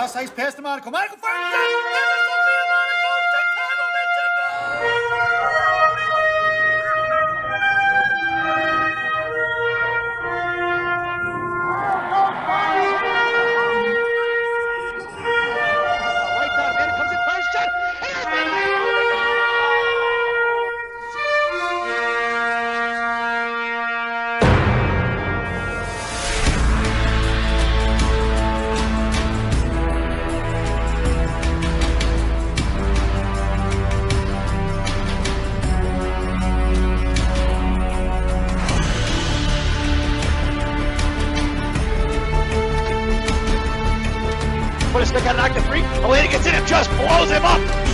Cross ice pass to Monaco. Monaco fires it down. Chicago Right down, man. Comes in, fires shot. Put a stick on knock the three. Elena gets in and just blows him up.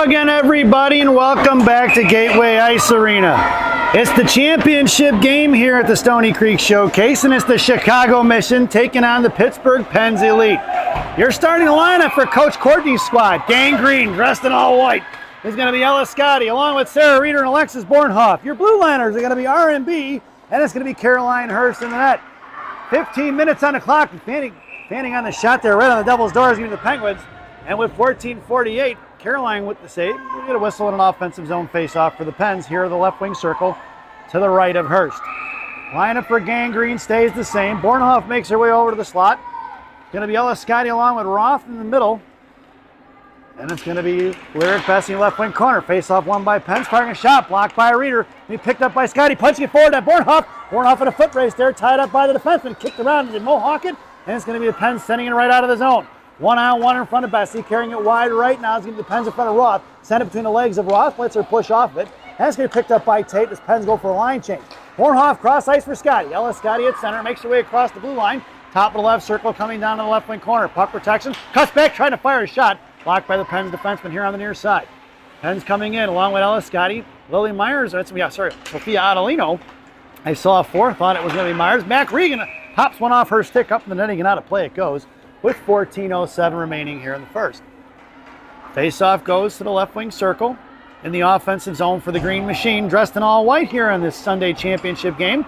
again, everybody, and welcome back to Gateway Ice Arena. It's the championship game here at the Stony Creek Showcase, and it's the Chicago Mission taking on the Pittsburgh Pens Elite. Your starting lineup for Coach Courtney's squad: Gang Green, dressed in all white, is going to be Ella Scotti, along with Sarah Reeder and Alexis Bornhoff. Your blue liners are going to be R&B, and it's going to be Caroline Hurst in the net. 15 minutes on the clock, Fanning on the shot there, right on the Devil's doors, giving the Penguins. And with 14:48, Caroline with the save. We get a whistle and an offensive zone face-off for the Pens here in the left wing circle to the right of Hurst. Lineup for Gangrene stays the same. Bornhoff makes her way over to the slot. Going to be Ella Scotty along with Roth in the middle. And it's going to be Lyric Bessie left wing corner. Face-off won by Pens. Firing a shot. Blocked by Reeder. Be picked up by Scotty. Punching it forward at Bornhoff. Bornhoff in a foot race there. Tied up by the defenseman. Kicked around and Mohawk it. And it's going to be the Pens sending it right out of the zone. 1-on-1 in front of Bessie. Carrying it wide right now. It's going to be the Pens in front of Roth. Send it between the legs of Roth. Lets her push off of it. And it's going to be picked up by Tate as Pens go for a line change. Bornhoff cross ice for Scotty. Ella Scotty at center. Makes her way across the blue line. Top of the left circle coming down to the left wing corner. Puck protection. Cuts back trying to fire a shot. Blocked by the Pens defenseman here on the near side. Pens coming in along with Ella Scotty. Lily Myers. Sophia Adelino. I saw a four. Thought it was going to be Myers. Mac Regan pops one off her stick up in the netting and out of play it goes with 14:07 remaining here in the first. Face-off goes to the left wing circle in the offensive zone for the Green Machine, dressed in all white here in this Sunday championship game.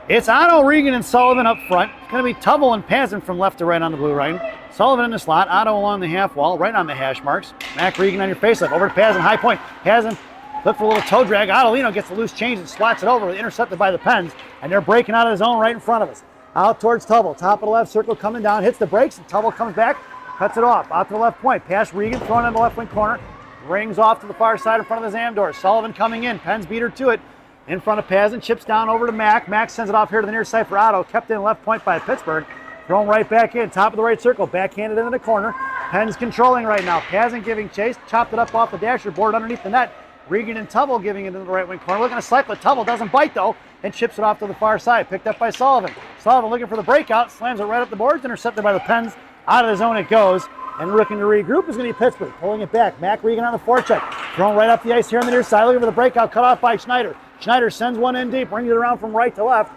It's Otto, Regan, and Sullivan up front. It's going to be Tubble and Pazin from left to right on the blue line. Sullivan in the slot, Otto along the half wall, right on the hash marks. Mac Regan on your face-off, over to Pazin, high point. Pazin, look for a little toe drag. Adelino gets the loose change and slots it over, intercepted by the Pens, and they're breaking out of the zone right in front of us. Out towards Tubble, top of the left circle coming down, hits the brakes, and Tubble comes back, cuts it off, out to the left point. Pass Regan, thrown in the left wing corner, rings off to the far side in front of the Zamdor. Sullivan coming in, Pens beat her to it. In front of Pazin, chips down over to Mac. Mac sends it off here to the near side for Otto. Kept in left point by Pittsburgh. Thrown right back in, top of the right circle. Backhanded into the corner. Pens controlling right now. Pazin giving chase. Chopped it up off the dasher board underneath the net. Regan and Tubble giving it into the right wing corner. Looking to cycle it. Tubble doesn't bite though. And chips it off to the far side. Picked up by Sullivan. Sullivan looking for the breakout. Slams it right up the boards. Intercepted by the Pens. Out of the zone it goes. And looking to regroup is going to be Pittsburgh. Pulling it back. Mac Regan on the forecheck. Thrown right up the ice here on the near side. Looking for the breakout. Cut off by Schneider. Schneider sends one in deep. Brings it around from right to left.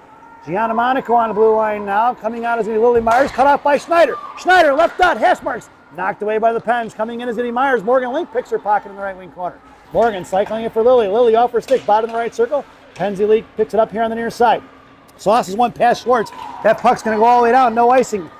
Gianna Monaco on the blue line now. Coming out is going to be Lily Myers. Cut off by Schneider. Schneider left dot. Hash marks. Knocked away by the Pens. Coming in is going to be Myers. Morgan Link picks her pocket in the right wing corner. Morgan cycling it for Lily. Lily off her stick. Bottom of the right circle. Penzi Leak picks it up here on the near side. Sauce is one past Schwartz. That puck's going to go all the way down. No icing.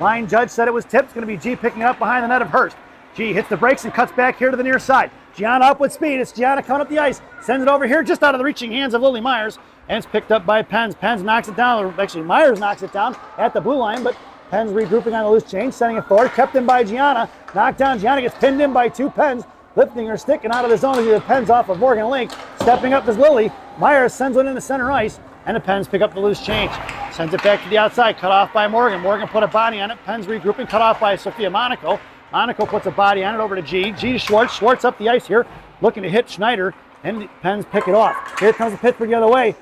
Line judge said it was tipped. It's going to be G picking it up behind the net of Hurst. G hits the brakes and cuts back here to the near side. Gianna up with speed. It's Gianna coming up the ice. Sends it over here just out of the reaching hands of Lily Myers. And it's picked up by Pens. Pens knocks it down. Actually, Myers knocks it down at the blue line, but Pens regrouping on the loose change, sending it forward. Kept in by Gianna. Knocked down. Gianna gets pinned in by two Pens. Lifting her stick and out of the zone as the Pens off of Morgan Link. Stepping up is Lily. Myers sends it into center ice. And the Pens pick up the loose change. Sends it back to the outside. Cut off by Morgan. Morgan put a body on it. Pens regrouping. Cut off by Sophia Monaco. Monaco puts a body on it over to G. G to Schwartz. Schwartz up the ice here. Looking to hit Schneider. And the Pens pick it off. Here comes the Pittsburgh the other way.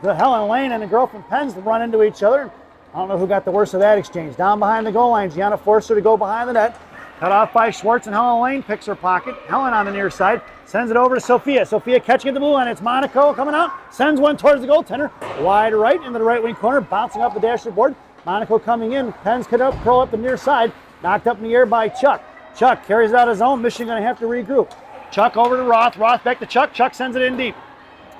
The Helen Lane and the girl from Pens run into each other. I don't know who got the worst of that exchange. Down behind the goal line. Gianna forced her to go behind the net. Cut off by Schwartz and Helen Lane picks her pocket. Helen on the near side. Sends it over to Sophia. Sophia catching at the blue line. It's Monaco coming out. Sends one towards the goaltender. Wide right into the right wing corner. Bouncing up the dasher board. Monaco coming in. Pens curl up the near side. Knocked up in the air by Chuck. Chuck carries it out of his own. Michigan going to have to regroup. Chuck over to Roth. Roth back to Chuck. Chuck sends it in deep.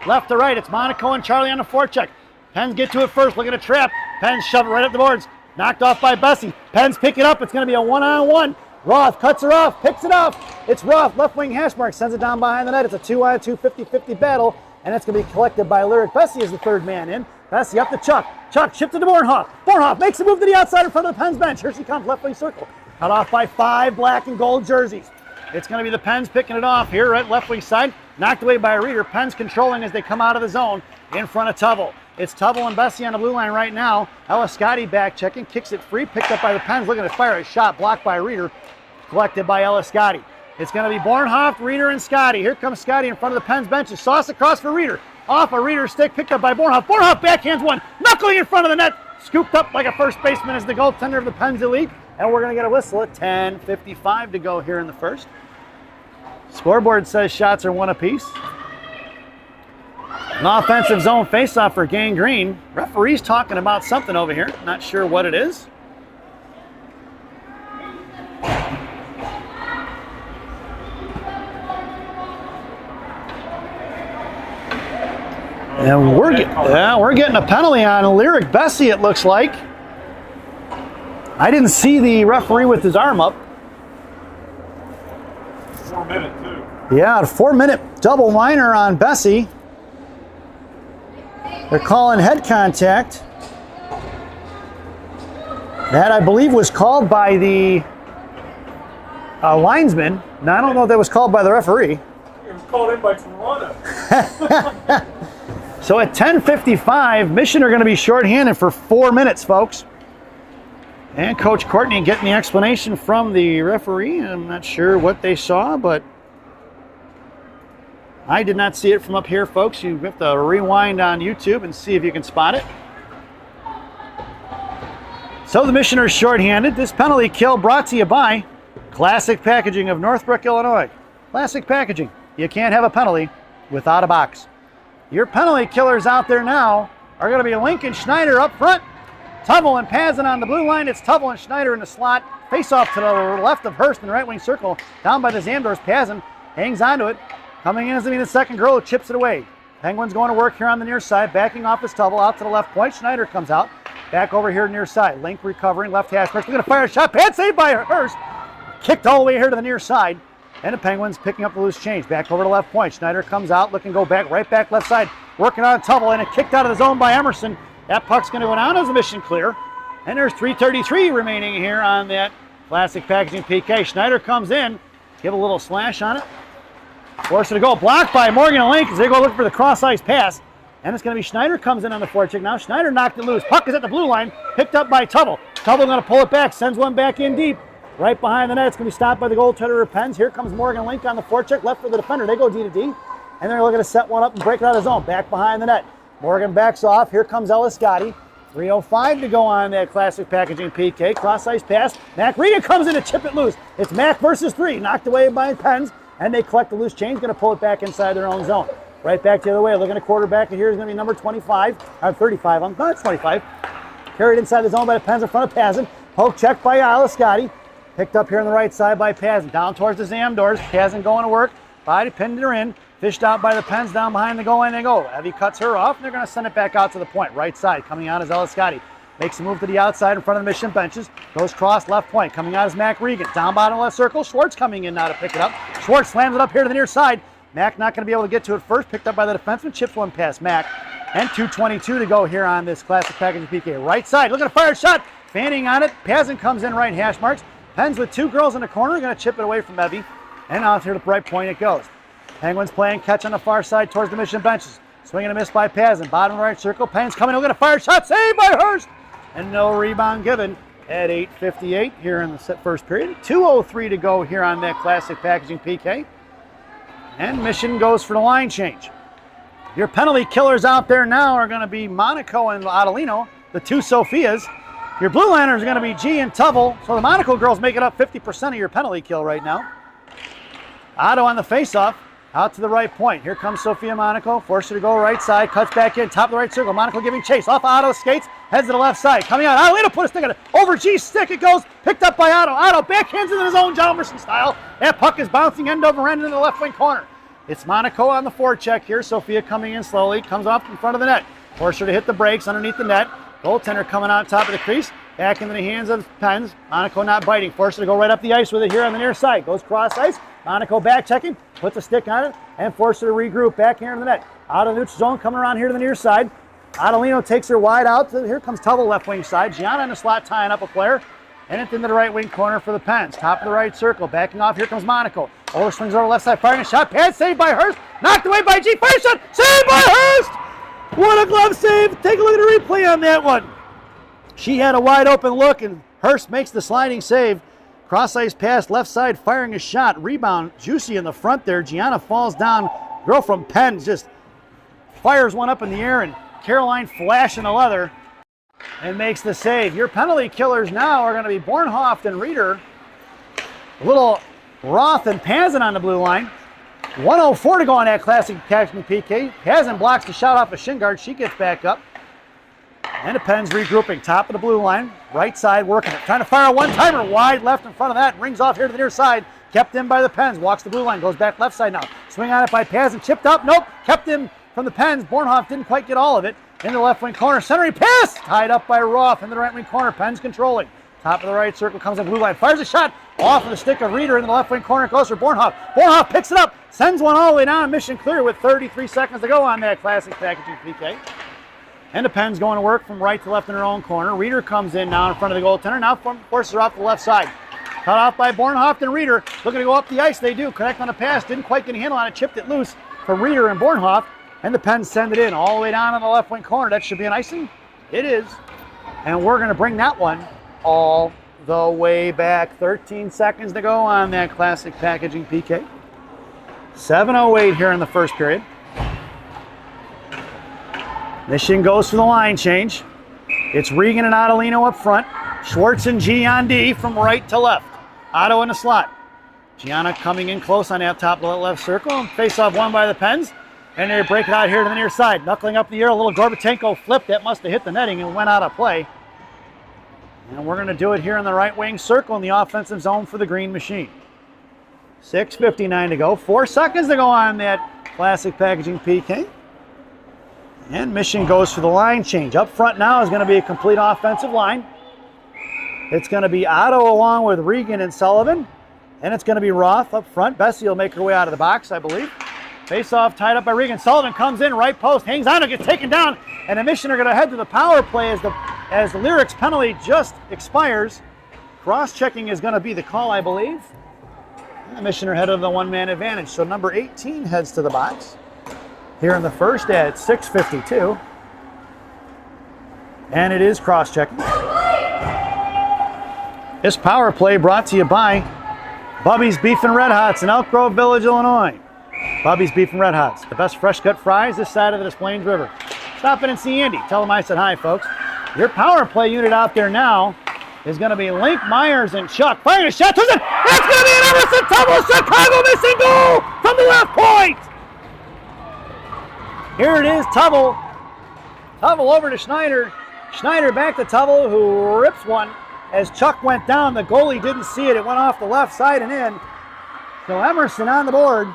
Left to right. It's Monaco and Charlie on the forecheck. Pens get to it first. Look at a trap. Pens shove it right up the boards. Knocked off by Bessie. Pens pick it up. It's going to be a one-on-one. Roth cuts her off, picks it off. It's Roth, left wing hash mark, sends it down behind the net. It's a 2-on-2 50-50 battle, and it's going to be collected by Lyric Bessie as the third man in. Bessie up to Chuck. Chuck chipped it to Bornhoff. Bornhoff makes a move to the outside in front of the Pens bench. Here she comes, left wing circle. Cut off by 5 black and gold jerseys. It's going to be the Pens picking it off here at left wing side. Knocked away by a Reeder. Pens controlling as they come out of the zone in front of Tubble. It's Tubble and Bessie on the blue line right now. Ella Scotty back checking, kicks it free, picked up by the Pens, looking to fire a shot, blocked by Reeder. Collected by Ella Scotty. It's going to be Bornhoff, Reeder, and Scotty. Here comes Scotty in front of the Pens bench. Sauce across for Reeder. Off a Reeder stick, picked up by Bornhoff. Bornhoff backhands one, knuckling in front of the net. Scooped up like a first baseman as the goaltender of the Pens Elite. And we're going to get a whistle at 10:55 to go here in the first. Scoreboard says shots are one apiece. An offensive zone faceoff for Gangrene. Referee's talking about something over here. Not sure what it is. And we're getting a penalty on Lyric Bessie, it looks like. I didn't see the referee with his arm up. 4-minute, too. Yeah, a 4-minute double minor on Bessie. They're calling head contact. That, I believe, was called by the linesman. Now, I don't know if that was called by the referee. It was called in by Toronto. So at 10:55, Mission are going to be shorthanded for 4 minutes, folks. And Coach Courtney getting the explanation from the referee. I'm not sure what they saw, but I did not see it from up here, folks. You have to rewind on YouTube and see if you can spot it. So the Missioners shorthanded. This penalty kill brought to you by Classic Packaging of Northbrook, Illinois. Classic Packaging. You can't have a penalty without a box. Your penalty killers out there now are going to be Lincoln Schneider up front. Tubble and Pazin on the blue line. It's Tubble and Schneider in the slot. Face off to the left of Hurst in the right wing circle. Down by the Zamdors. Pazin hangs onto it. Coming in is going to be the second girl who chips it away. Penguins going to work here on the near side. Backing off his Tubble out to the left point. Schneider comes out. Back over here near side. Link recovering. Left hash mark. We're going to fire a shot. Pad saved by Hurst. Kicked all the way here to the near side. And the Penguins picking up the loose change. Back over to left point. Schneider comes out, looking to go back, right back left side. Working on Tubble, and it kicked out of the zone by Emerson. That puck's going to go down as a mission clear. And there's 3:33 remaining here on that Classic Packaging PK. Schneider comes in, give a little slash on it. Forced to go. Blocked by Morgan and Link as they go looking for the cross-ice pass. And it's going to be Schneider comes in on the forecheck. Now Schneider knocked it loose. Puck is at the blue line, picked up by Tubble. Tubble going to pull it back, sends one back in deep. Right behind the net, it's going to be stopped by the goaltender of Pens. Here comes Morgan Link on the forecheck, left for the defender. They go D to D, and they're looking to set one up and break it out of zone. Back behind the net. Morgan backs off. Here comes Ellis Gotti. 3:05 to go on that Classic Packaging PK. Cross-ice pass. Mac Regan comes in to chip it loose. It's Mac versus 3. Knocked away by Pens, and they collect the loose change. Going to pull it back inside their own zone. Right back the other way. Looking at quarterback. Here is going to be number 25. Or 35. No, it's 25. Carried inside the zone by the Pens in front of Pazin. Poke check by Ellis Gotti. Picked up here on the right side by Pazin. Down towards the Zamdors. Pazin going to work. Body pinned her in. Fished out by the Pens down behind the goal line they go. Evie cuts her off, and they're going to send it back out to the point. Right side. Coming out is Ellis Gotti. Makes a move to the outside in front of the Mission benches. Goes cross left point. Coming out is Mac Regan. Down bottom left circle. Schwartz coming in now to pick it up. Schwartz slams it up here to the near side. Mac not going to be able to get to it first. Picked up by the defenseman. Chips one past Mac. And 2:22 to go here on this Classic Packaging PK. Right side. Looking to fire a shot. Fanning on it. Pazin comes in right hash marks. Pens with two girls in the corner, going to chip it away from Evie. And out here to the right point it goes. Penguins playing catch on the far side towards the Mission benches. Swing and a miss by Pazin. Bottom right circle. Pens coming in. We're going to fire a shot. Saved by Hurst. And no rebound given at 8:58 here in the first period. 2:03 to go here on that Classic Packaging PK. And Mission goes for the line change. Your penalty killers out there now are going to be Monaco and Adelino, the two Sophias. Your blue liners are going to be G and Tubble. So the Monaco girls making up 50% of your penalty kill right now. Otto on the faceoff. Out to the right point. Here comes Sophia Monaco. Forced her to go right side. Cuts back in. Top of the right circle. Monaco giving chase. Off Otto skates. Heads to the left side. Coming out. Adelino put a stick on it. Over G's stick it goes. Picked up by Otto. Otto backhands it in his own John Emerson style. That puck is bouncing end over end into the left wing corner. It's Monaco on the forecheck here. Sophia coming in slowly. Comes off in front of the net. Forced her to hit the brakes underneath the net. Goaltender coming out top of the crease. Back into the hands of Pens. Monaco not biting. Forced her to go right up the ice with it here on the near side. Goes cross ice. Monaco back checking. Puts a stick on it. And forced her to regroup back here in the net. Out of the neutral zone coming around here to the near side. Adelino takes her wide out. Here comes Tubble left wing side. Gianna in the slot tying up a player. And it's into the right wing corner for the Pens. Top of the right circle. Backing off. Here comes Monaco. Over swings over left side. Firing a shot. Pad saved by Hurst. Knocked away by G. Fire shot. Saved by Hurst. What a glove save. Take a look at the replay on that one. She had a wide open look, and Hurst makes the sliding save. Cross ice pass left side. Firing a shot. Rebound. Juicy in the front there. Gianna falls down. Girl from Penn just fires one up in the air, and Caroline flashing the leather and makes the save. Your penalty killers now are going to be Bornhoft and Reeder. A little Roth and Pazin on the blue line. 1:04 to go on that Classic Packaging PK. Pazin blocks the shot off of Shingard. She gets back up. And the Pens regrouping. Top of the blue line. Right side working it. Trying to fire a one-timer wide left in front of that. Rings off here to the near side. Kept in by the Pens. Walks the blue line. Goes back left side now. Swing on it by Pazin. Chipped up. Nope. Kept in from the Pens. Bornhoff didn't quite get all of it. In the left wing corner. Centering pass. Tied up by Roth in the right wing corner. Pens controlling. Top of the right circle, comes in blue line, fires a shot off of the stick of Reeder in the left wing corner. It goes for Bornhoff. Bornhoff picks it up, sends one all the way down. Mission clear with 33 seconds to go on that classic packaging PK. And the Pens going to work from right to left in their own corner. Reeder comes in now in front of the goaltender. Now forces her off the left side. Cut off by Bornhoff and Reeder. Looking to go up the ice. They do. Connect on a pass. Didn't quite get a handle on it. Chipped it loose from Reeder and Bornhoff. And the Pens send it in all the way down in the left wing corner. That should be an icing. It is. And we're going to bring that one all the way back. 13 seconds to go on that classic packaging PK. 7:08 here in the first period. Mission goes for the line change. It's Regan and Adelino up front. Schwartz and G on D from right to left. Otto in the slot. Gianna coming in close on that top left circle. Face off won by the Pens. And they break it out here to the near side. Knuckling up the air, a little Gorbatenko flip that must have hit the netting and went out of play. And we're going to do it here in the right wing circle in the offensive zone for the Green Machine. 6:59 to go. 4 seconds to go on that classic packaging PK. And Mission goes for the line change. Up front now is going to be a complete offensive line. It's going to be Otto along with Regan and Sullivan. And it's going to be Roth up front. Bessie will make her way out of the box, I believe. Face off tied up by Regan. Sullivan comes in, right post, hangs on, and gets taken down. And the Mission are going to head to the power play as the Lyrics penalty just expires. Cross-checking is going to be the call, I believe. And the Mission are headed to the one-man advantage. So number 18 heads to the box here in the first at 6:52. And it is cross-checking. This power play brought to you by Bubby's Beef and Red Hots in Elk Grove Village, Illinois. Bubby's Beef and Red Hots, the best fresh cut fries this side of the Des Plaines River. Stop in and see Andy. Tell him I said hi, folks. Your power play unit out there now is going to be Link, Myers, and Chuck. Firing a shot. That's going to be an Emerson Tubble. Chicago missing goal from the left point. Here it is, Tubble. Tubble over to Schneider. Schneider back to Tubble, who rips one as Chuck went down. The goalie didn't see it. It went off the left side and in. So Emerson on the board.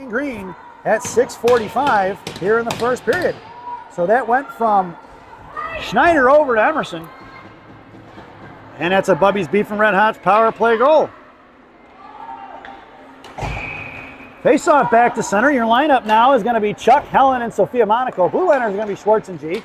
Green at 6:45 here in the first period. So that went from Schneider over to Emerson. And that's a Bubby's Beef and Red Hots power play goal. Face off back to center. Your lineup now is going to be Chuck, Helen, and Sophia Monaco. Blue liners are going to be Schwartz and G.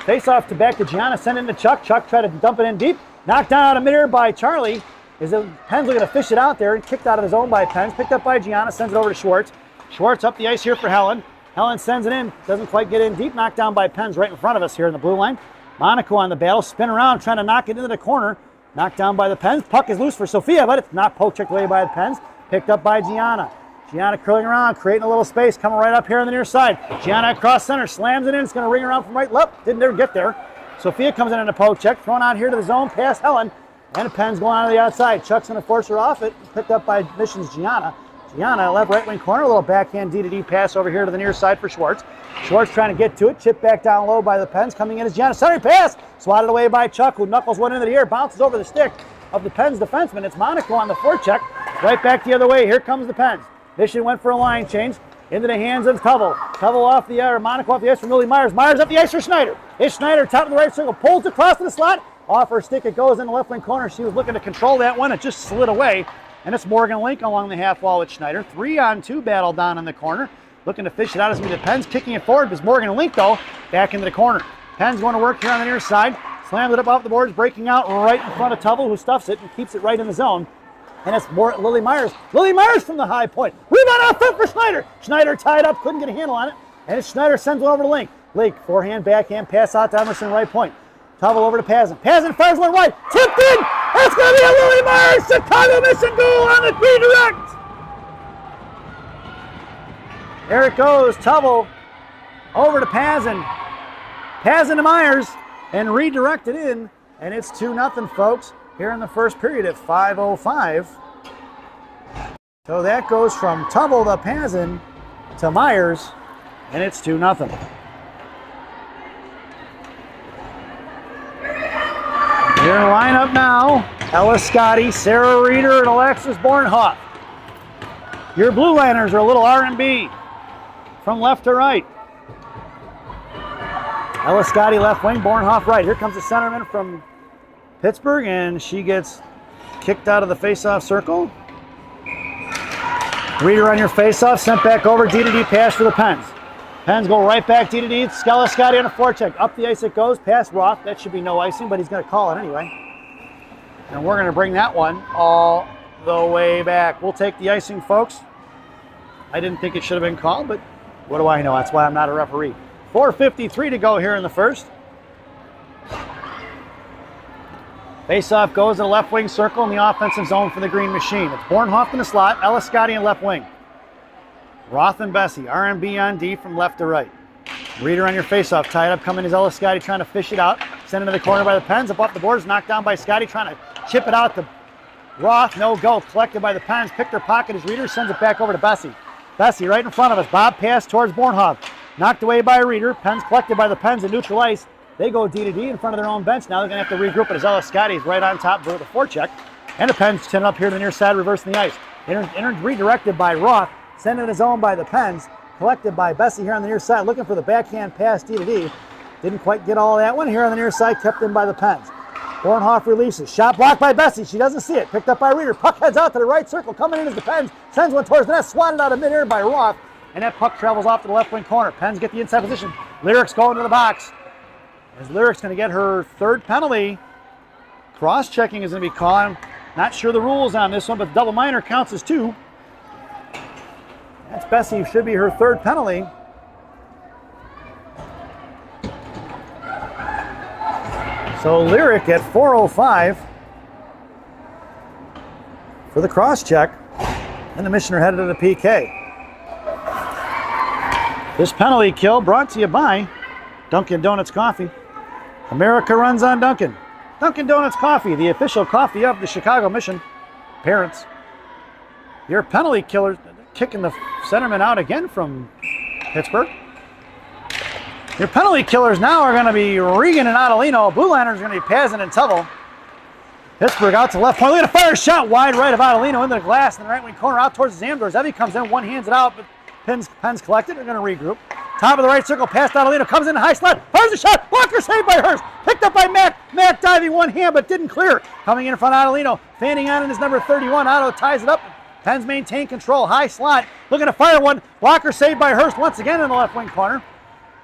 Face off to back to Gianna, send it to Chuck. Chuck tried to dump it in deep. Knocked down out of midair by Charlie. Is the Pens looking to fish it out there and kicked out of the zone by Pens. Picked up by Gianna, sends it over to Schwartz. Schwartz up the ice here for Helen. Helen sends it in, doesn't quite get in deep. Knocked down by Pens right in front of us here in the blue line. Monaco on the battle, spin around, trying to knock it into the corner. Knocked down by the Pens. Puck is loose for Sophia, but it's not poke checked away by the Pens. Picked up by Gianna. Gianna curling around, creating a little space, coming right up here on the near side. Gianna across center, slams it in. It's going to ring around from right left. Didn't ever get there. Sophia comes in a poke check, thrown out here to the zone, past Helen. And the Pens going out of the outside. Chuck's going to force her off it. Picked up by Mission's Gianna. Gianna, left right wing corner, a little backhand D-to-D pass over here to the near side for Schwartz. Schwartz trying to get to it, chipped back down low by the Pens. Coming in as Gianna, center pass, swatted away by Chuck, who knuckles one into the air, bounces over the stick of the Pens defenseman. It's Monaco on the forecheck, right back the other way. Here comes the Pens. Mission went for a line change into the hands of Tubble. Tubble off the air, Monaco off the ice for Lily Myers. Myers up the ice for Schneider. It's Schneider, top of the right circle, pulls across to the slot. Off her stick, it goes in the left wing corner. She was looking to control that one. It just slid away. And it's Morgan Link along the half wall with Schneider. 3-on-2 battle down in the corner. Looking to fish it out as the Pens kicking it forward. But Morgan Link, though, back into the corner. Pens going to work here on the near side. Slams it up off the boards, breaking out right in front of Tubble, who stuffs it and keeps it right in the zone. And it's Lily Myers. Lily Myers from the high point. Rebound out front for Schneider. Schneider tied up, couldn't get a handle on it. And Schneider sends one over to Link. Link, forehand, backhand, pass out to Emerson, right point. Tubble over to Pazin. Pazin fires one wide. Tipped in. That's going to be a Lily Myers Chicago mission goal on the redirect. There it goes. Tubble over to Pazin. Pazin to Myers and redirected in. And it's 2-0, folks, here in the first period at 5:05. So that goes from Tubble to Pazin to Myers, and it's 2-0. Your lineup now, Ella Scotty, Sarah Reeder, and Alexis Bornhoff. Your blue liners are a little R&B from left to right. Ella Scotty left wing, Bornhoff right. Here comes the centerman from Pittsburgh, and she gets kicked out of the face-off circle. Reader on your face-off, sent back over, D-to-D pass for the Pens. Pens go right back, D-to-D, Scotty on a forecheck. Up the ice it goes, past Roth. That should be no icing, but he's going to call it anyway. And we're going to bring that one all the way back. We'll take the icing, folks. I didn't think it should have been called, but what do I know? That's why I'm not a referee. 4:53 to go here in the first. Face-off goes to the left wing circle in the offensive zone for the Green Machine. It's Bornhoff in the slot, Ellis Scotty in left wing. Roth and Bessie, R&B on D from left to right. Reader on your face-off, tied up, coming is Ellis Scotty trying to fish it out. Sent into the corner by the Pens, up off the boards, knocked down by Scotty, trying to chip it out to Roth, no go, collected by the Pens, picked her pocket as Reader, sends it back over to Bessie. Bessie right in front of us, Bob pass towards Bornhoff. Knocked away by Reader, Pens collected by the Pens in neutral ice. They go D-to-D in front of their own bench. Now they're going to have to regroup, but as Ellis Scotty's right on top for the forecheck. And the Pens send up here to the near side, reversing the ice. Redirected by Roth, sent in his own by the Pens. Collected by Bessie here on the near side, looking for the backhand pass D-to-D. Didn't quite get all of that one here on the near side, kept in by the Pens. Bornhoff releases, shot blocked by Bessie. She doesn't see it, picked up by Reader. Puck heads out to the right circle, coming in as the Pens. Sends one towards the net, swatted out of midair by Roth. And that puck travels off to the left wing corner. Pens get the inside position. Lyrics going to the box. As Lyrics going to get her third penalty. Cross-checking is going to be called. Not sure the rules on this one, but double minor counts as 2. That's Bessie, should be her third penalty. So Lyric at 4:05 for the cross-check. And the Missioner headed to the PK. This penalty kill brought to you by Dunkin' Donuts Coffee. America runs on Dunkin'. Dunkin' Donuts Coffee, the official coffee of the Chicago Mission. Parents, your penalty killers kicking the centerman out again from Pittsburgh. Your penalty killers now are going to be Regan and Adelino. Blue Liners are going to be Pazin and Tubble. Pittsburgh out to left point. Look at a fire shot wide right of Adelino into the glass in the right wing corner out towards the Zamdors. Evie comes in, one hands it out, but Pens collected. They're going to regroup. Top of the right circle, past Adelino, comes in a high slot, fires a shot, blocker saved by Hurst, picked up by Mack. Mack diving one hand but didn't clear. Coming in front of Adelino, fanning on in his number 31. Otto ties it up. Pens maintain control, high slot, looking to fire one. Blocker saved by Hurst once again in the left wing corner.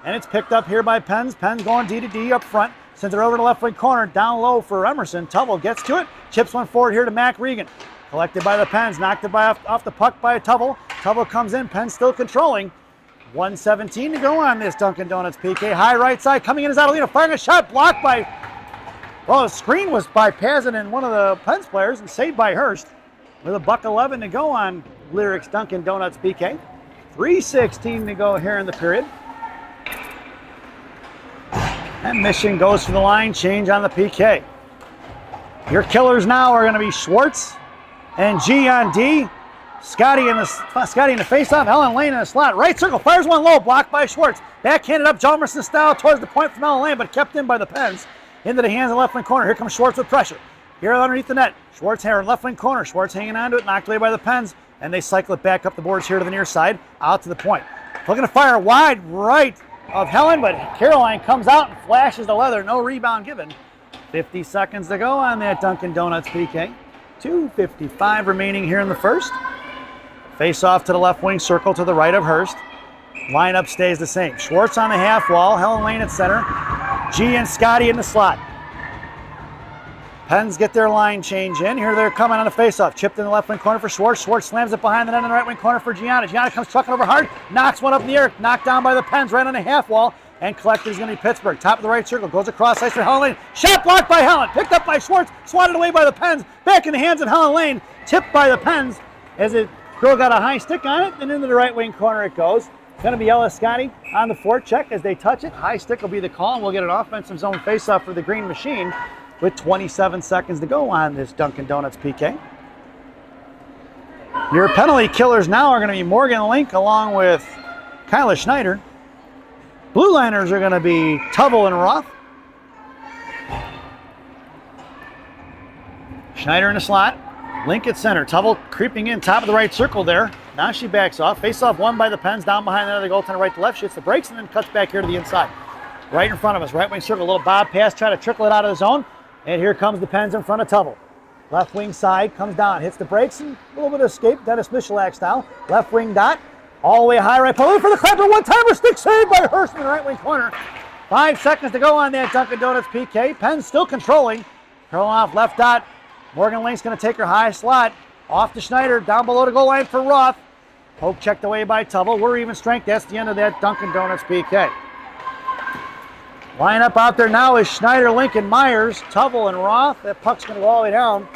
And it's picked up here by Pens. Pens going D-to-D up front. Sends it over to the left wing corner, down low for Emerson. Tubble gets to it, chips one forward here to Mac Regan. Collected by the Pens, knocked it off the puck by Tubble. Tubble comes in, Pens still controlling. 1:17 to go on this Dunkin' Donuts PK. High right side, coming in as Adelino, firing a shot, blocked by, well, the screen was by Pazin and one of the Pens players and saved by Hurst. With a $1:11 to go on Lyrics Dunkin' Donuts PK. 3:16 to go here in the period. And Mission goes for the line change on the PK. Your killers now are going to be Schwartz and G on D. Scotty in the faceoff. Helen Lane in the slot. Right circle. Fires one low. Blocked by Schwartz. Backhanded up Jalmerson style towards the point from Helen Lane, but kept in by the Pens. Into the hands of the left wing corner. Here comes Schwartz with pressure. Here underneath the net. Schwartz here in left wing corner. Schwartz hanging on to it. Knocked away by the Pens. And they cycle it back up the boards here to the near side. Out to the point. Looking to fire wide right of Helen, but Caroline comes out and flashes the leather. No rebound given. 50 seconds to go on that Dunkin' Donuts PK. 2:55 remaining here in the first. Face off to the left wing circle to the right of Hurst. Lineup stays the same. Schwartz on the half wall. Helen Lane at center. G and Scotty in the slot. Pens get their line change in. Here they're coming on the face-off. Chipped in the left wing corner for Schwartz. Schwartz slams it behind the net in the right wing corner for Gianna. Gianna comes trucking over hard. Knocks one up in the air. Knocked down by the Pens right on the half wall. And collected is going to be Pittsburgh. Top of the right circle. Goes across ice for Helen Lane. Shot blocked by Helen. Picked up by Schwartz. Swatted away by the Pens. Back in the hands of Helen Lane. Tipped by the Pens as it girl got a high stick on it. And into the right wing corner it goes. It's going to be Ellis Scotty on the forecheck as they touch it. High stick will be the call. And we'll get an offensive zone face-off for the Green Machine with 27 seconds to go on this Dunkin' Donuts PK. Your penalty killers now are going to be Morgan Link along with Kyla Schneider. Blue Liners are going to be Tubble and Roth. Schneider in the slot. Link at center. Tubble creeping in top of the right circle there. Now she backs off. Face off won by the Pens down behind the other goaltender right to left. She hits the brakes and then cuts back here to the inside. Right in front of us. Right wing circle. A little bob pass. Try to trickle it out of the zone. And here comes the Pens in front of Tubble. Left wing side, comes down, hits the brakes, and a little bit of escape, Dennis Michalak style. Left wing dot, all the way high right, pull for the clapper, one-timer, stick save by Hurst in the right wing corner. 5 seconds to go on that Dunkin' Donuts PK. Pens still controlling. Curling off left dot. Morgan Link's going to take her high slot. Off to Schneider, down below the goal line for Roth. Poke checked away by Tubble. We're even strength. That's the end of that Dunkin' Donuts PK. Lineup out there now is Schneider, Lincoln, Myers, Tubble, and Roth. That puck's going to go all the way down.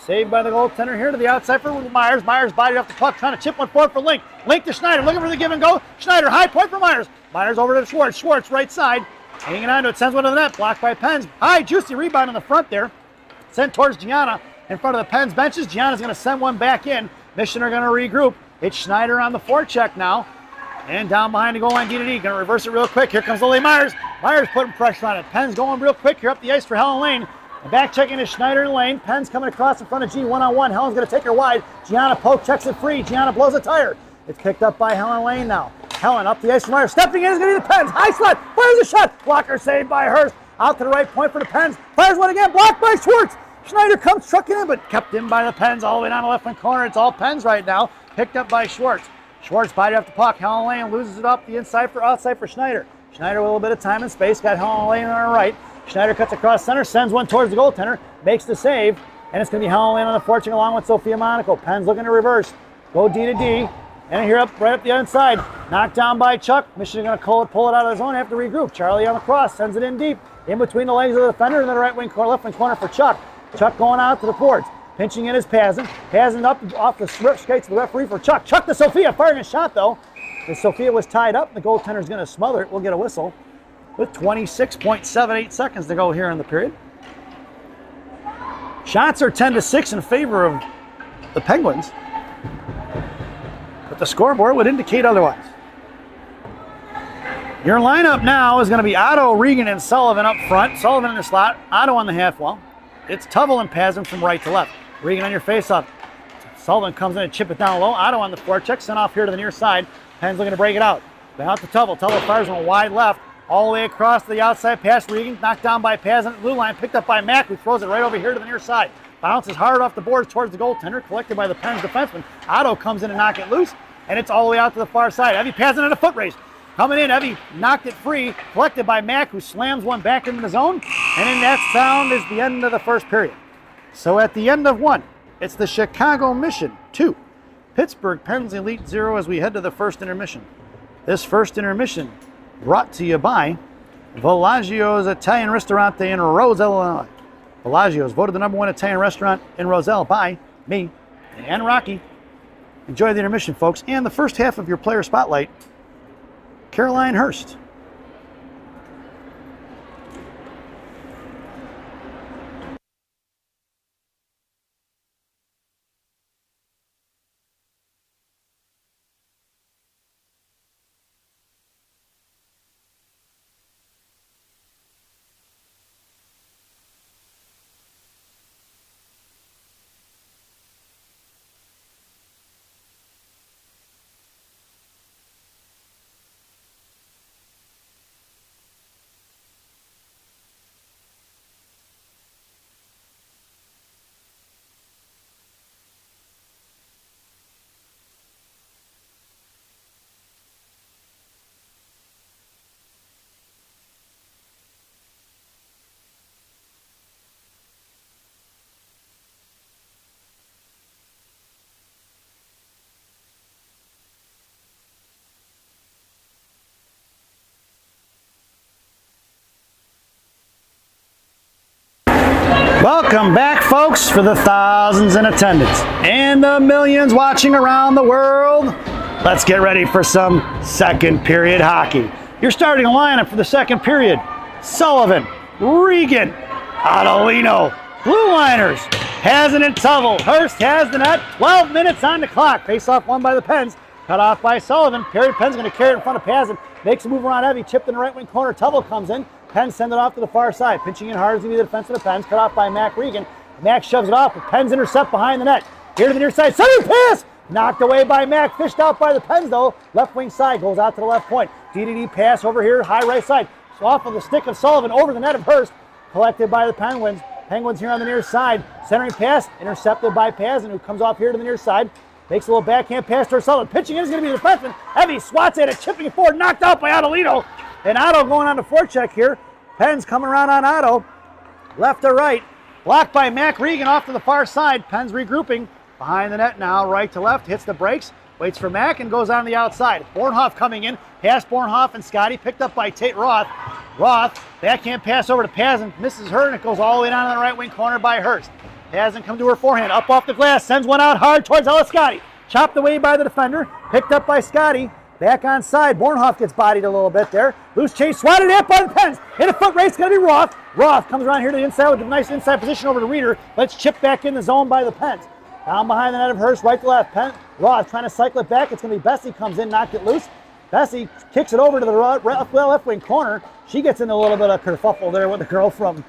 Saved by the goaltender here to the outside for Myers. Myers bodied off the puck, trying to chip one forward for Link. Link to Schneider, looking for the give and go. Schneider, high point for Myers. Myers over to Schwartz. Schwartz, right side. Hanging on to it, sends one to the net. Blocked by Pens. High, juicy rebound in the front there. Sent towards Gianna in front of the Pens benches. Gianna's going to send one back in. Mission are going to regroup. It's Schneider on the forecheck now. And down behind the goal line, D2D. Going to reverse it real quick. Here comes Lily Myers. Myers putting pressure on it. Pens going real quick here up the ice for Helen Lane. And back checking is Schneider and Lane. Pens coming across in front of G one-on-one. Helen's going to take her wide. Gianna poke, checks it free. Gianna blows a tire. It's picked up by Helen Lane now. Helen up the ice for Myers. Stepping in is going to be the Pens. High slot. Fires a shot. Blocker saved by Hurst. Out to the right point for the Pens. Fires one again. Blocked by Schwartz. Schneider comes trucking in, but kept in by the Pens all the way down the left wing corner. It's all Pens right now. Picked up by Schwartz. Schwartz body off the puck. Helen Lane loses it up the inside for outside for Schneider. Schneider with a little bit of time and space. Got Helen Lane on her right. Schneider cuts across center, sends one towards the goaltender, makes the save, and it's going to be Helen Lane on the forecheck along with Sophia Monaco. Pens looking to reverse. Go D to D. And here up, right up the inside. Knocked down by Chuck. Michigan going to pull it out of the zone, have to regroup. Charlie on the cross, sends it in deep. In between the legs of the defender and then the right wing corner, left wing corner for Chuck. Chuck going out to the boards. Pinching in is Pazin. Pazin up off the skates to the referee for Chuck. Chuck to Sophia, firing a shot though. As Sophia was tied up, the goaltender's going to smother it. We'll get a whistle with 26.78 seconds to go here in the period. Shots are 10-6 in favor of the Penguins, but the scoreboard would indicate otherwise. Your lineup now is going to be Otto, Regan, and Sullivan up front. Sullivan in the slot, Otto on the half wall. It's Tubble and Pazin from right to left. Regan on your face-off. Sullivan comes in and chip it down low. Otto on the forecheck, sent off here to the near side. Pens looking to break it out. Out to Tubble. Tubble fires one wide left. All the way across to the outside pass. Regan knocked down by Pazin at the blue line. Picked up by Mack, who throws it right over here to the near side. Bounces hard off the boards towards the goaltender. Collected by the Pens defenseman. Otto comes in and knock it loose. And it's all the way out to the far side. Evie Pazin on a foot race. Coming in, Evie knocked it free. Collected by Mack, who slams one back into the zone. And in that sound is the end of the first period. So at the end of one, it's the Chicago Mission 2. Pittsburgh Pens Elite 0 as we head to the first intermission. This first intermission brought to you by Villaggio's Italian Restaurant in Roselle, Illinois. Villaggio's voted the #1 Italian restaurant in Roselle by me and Rocky. Enjoy the intermission, folks, and the first half of your player spotlight, Caroline Hurst. Welcome back, folks, for the thousands in attendance and the millions watching around the world. Let's get ready for some second period hockey. Your starting lineup for the second period: Sullivan, Regan, Adelino, blue liners, Pazin and Tubble. Hurst has the net. 12 minutes on the clock. Face-off won by the Pens. Cut off by Sullivan. Penn's going to carry it in front of Pazin. Makes a move around Evie. Chipped in the right wing corner. Tubble comes in. Pens send it off to the far side. Pinching in hard is going to be the defense of the Pens. Cut off by Mac Regan. Mac shoves it off, but Pens intercept behind the net. Here to the near side. Center pass! Knocked away by Mac. Fished out by the Pens, though. Left wing side goes out to the left point. DDD pass over here, high right side. So off of the stick of Sullivan over the net of Hurst. Collected by the Penguins. Penguins here on the near side. Centering pass, intercepted by Pazin, who comes off here to the near side. Makes a little backhand pass to Sullivan. Pitching in is going to be the defenseman. Heavy swats at it, chipping it forward, knocked out by Adelito. And Otto going on the forecheck here. Pens coming around on Otto. Left to right. Blocked by Mac Regan off to the far side. Pens regrouping. Behind the net now, right to left. Hits the brakes. Waits for Mac and goes on the outside. Bornhoff coming in. Past Bornhoff and Scotty. Picked up by Tate Roth. Roth, backhand pass over to Pazin. Misses her and it goes all the way down to the right wing corner by Hurst. Hasn't come to her forehand. Up off the glass. Sends one out hard towards Ella Scotty. Chopped away by the defender. Picked up by Scotty. Back on side. Bornhoff gets bodied a little bit there. Loose chase. Swatted at by the Pens. In a foot race. Going to be Roth. Roth comes around here to the inside with a nice inside position over to Reeder. Let's chip back in the zone by the Pens. Down behind the net of Hurst. Right to left. Roth trying to cycle it back. It's going to be Bessie comes in. Knocked it loose. Bessie kicks it over to the left wing corner. She gets in a little bit of kerfuffle there with the girl from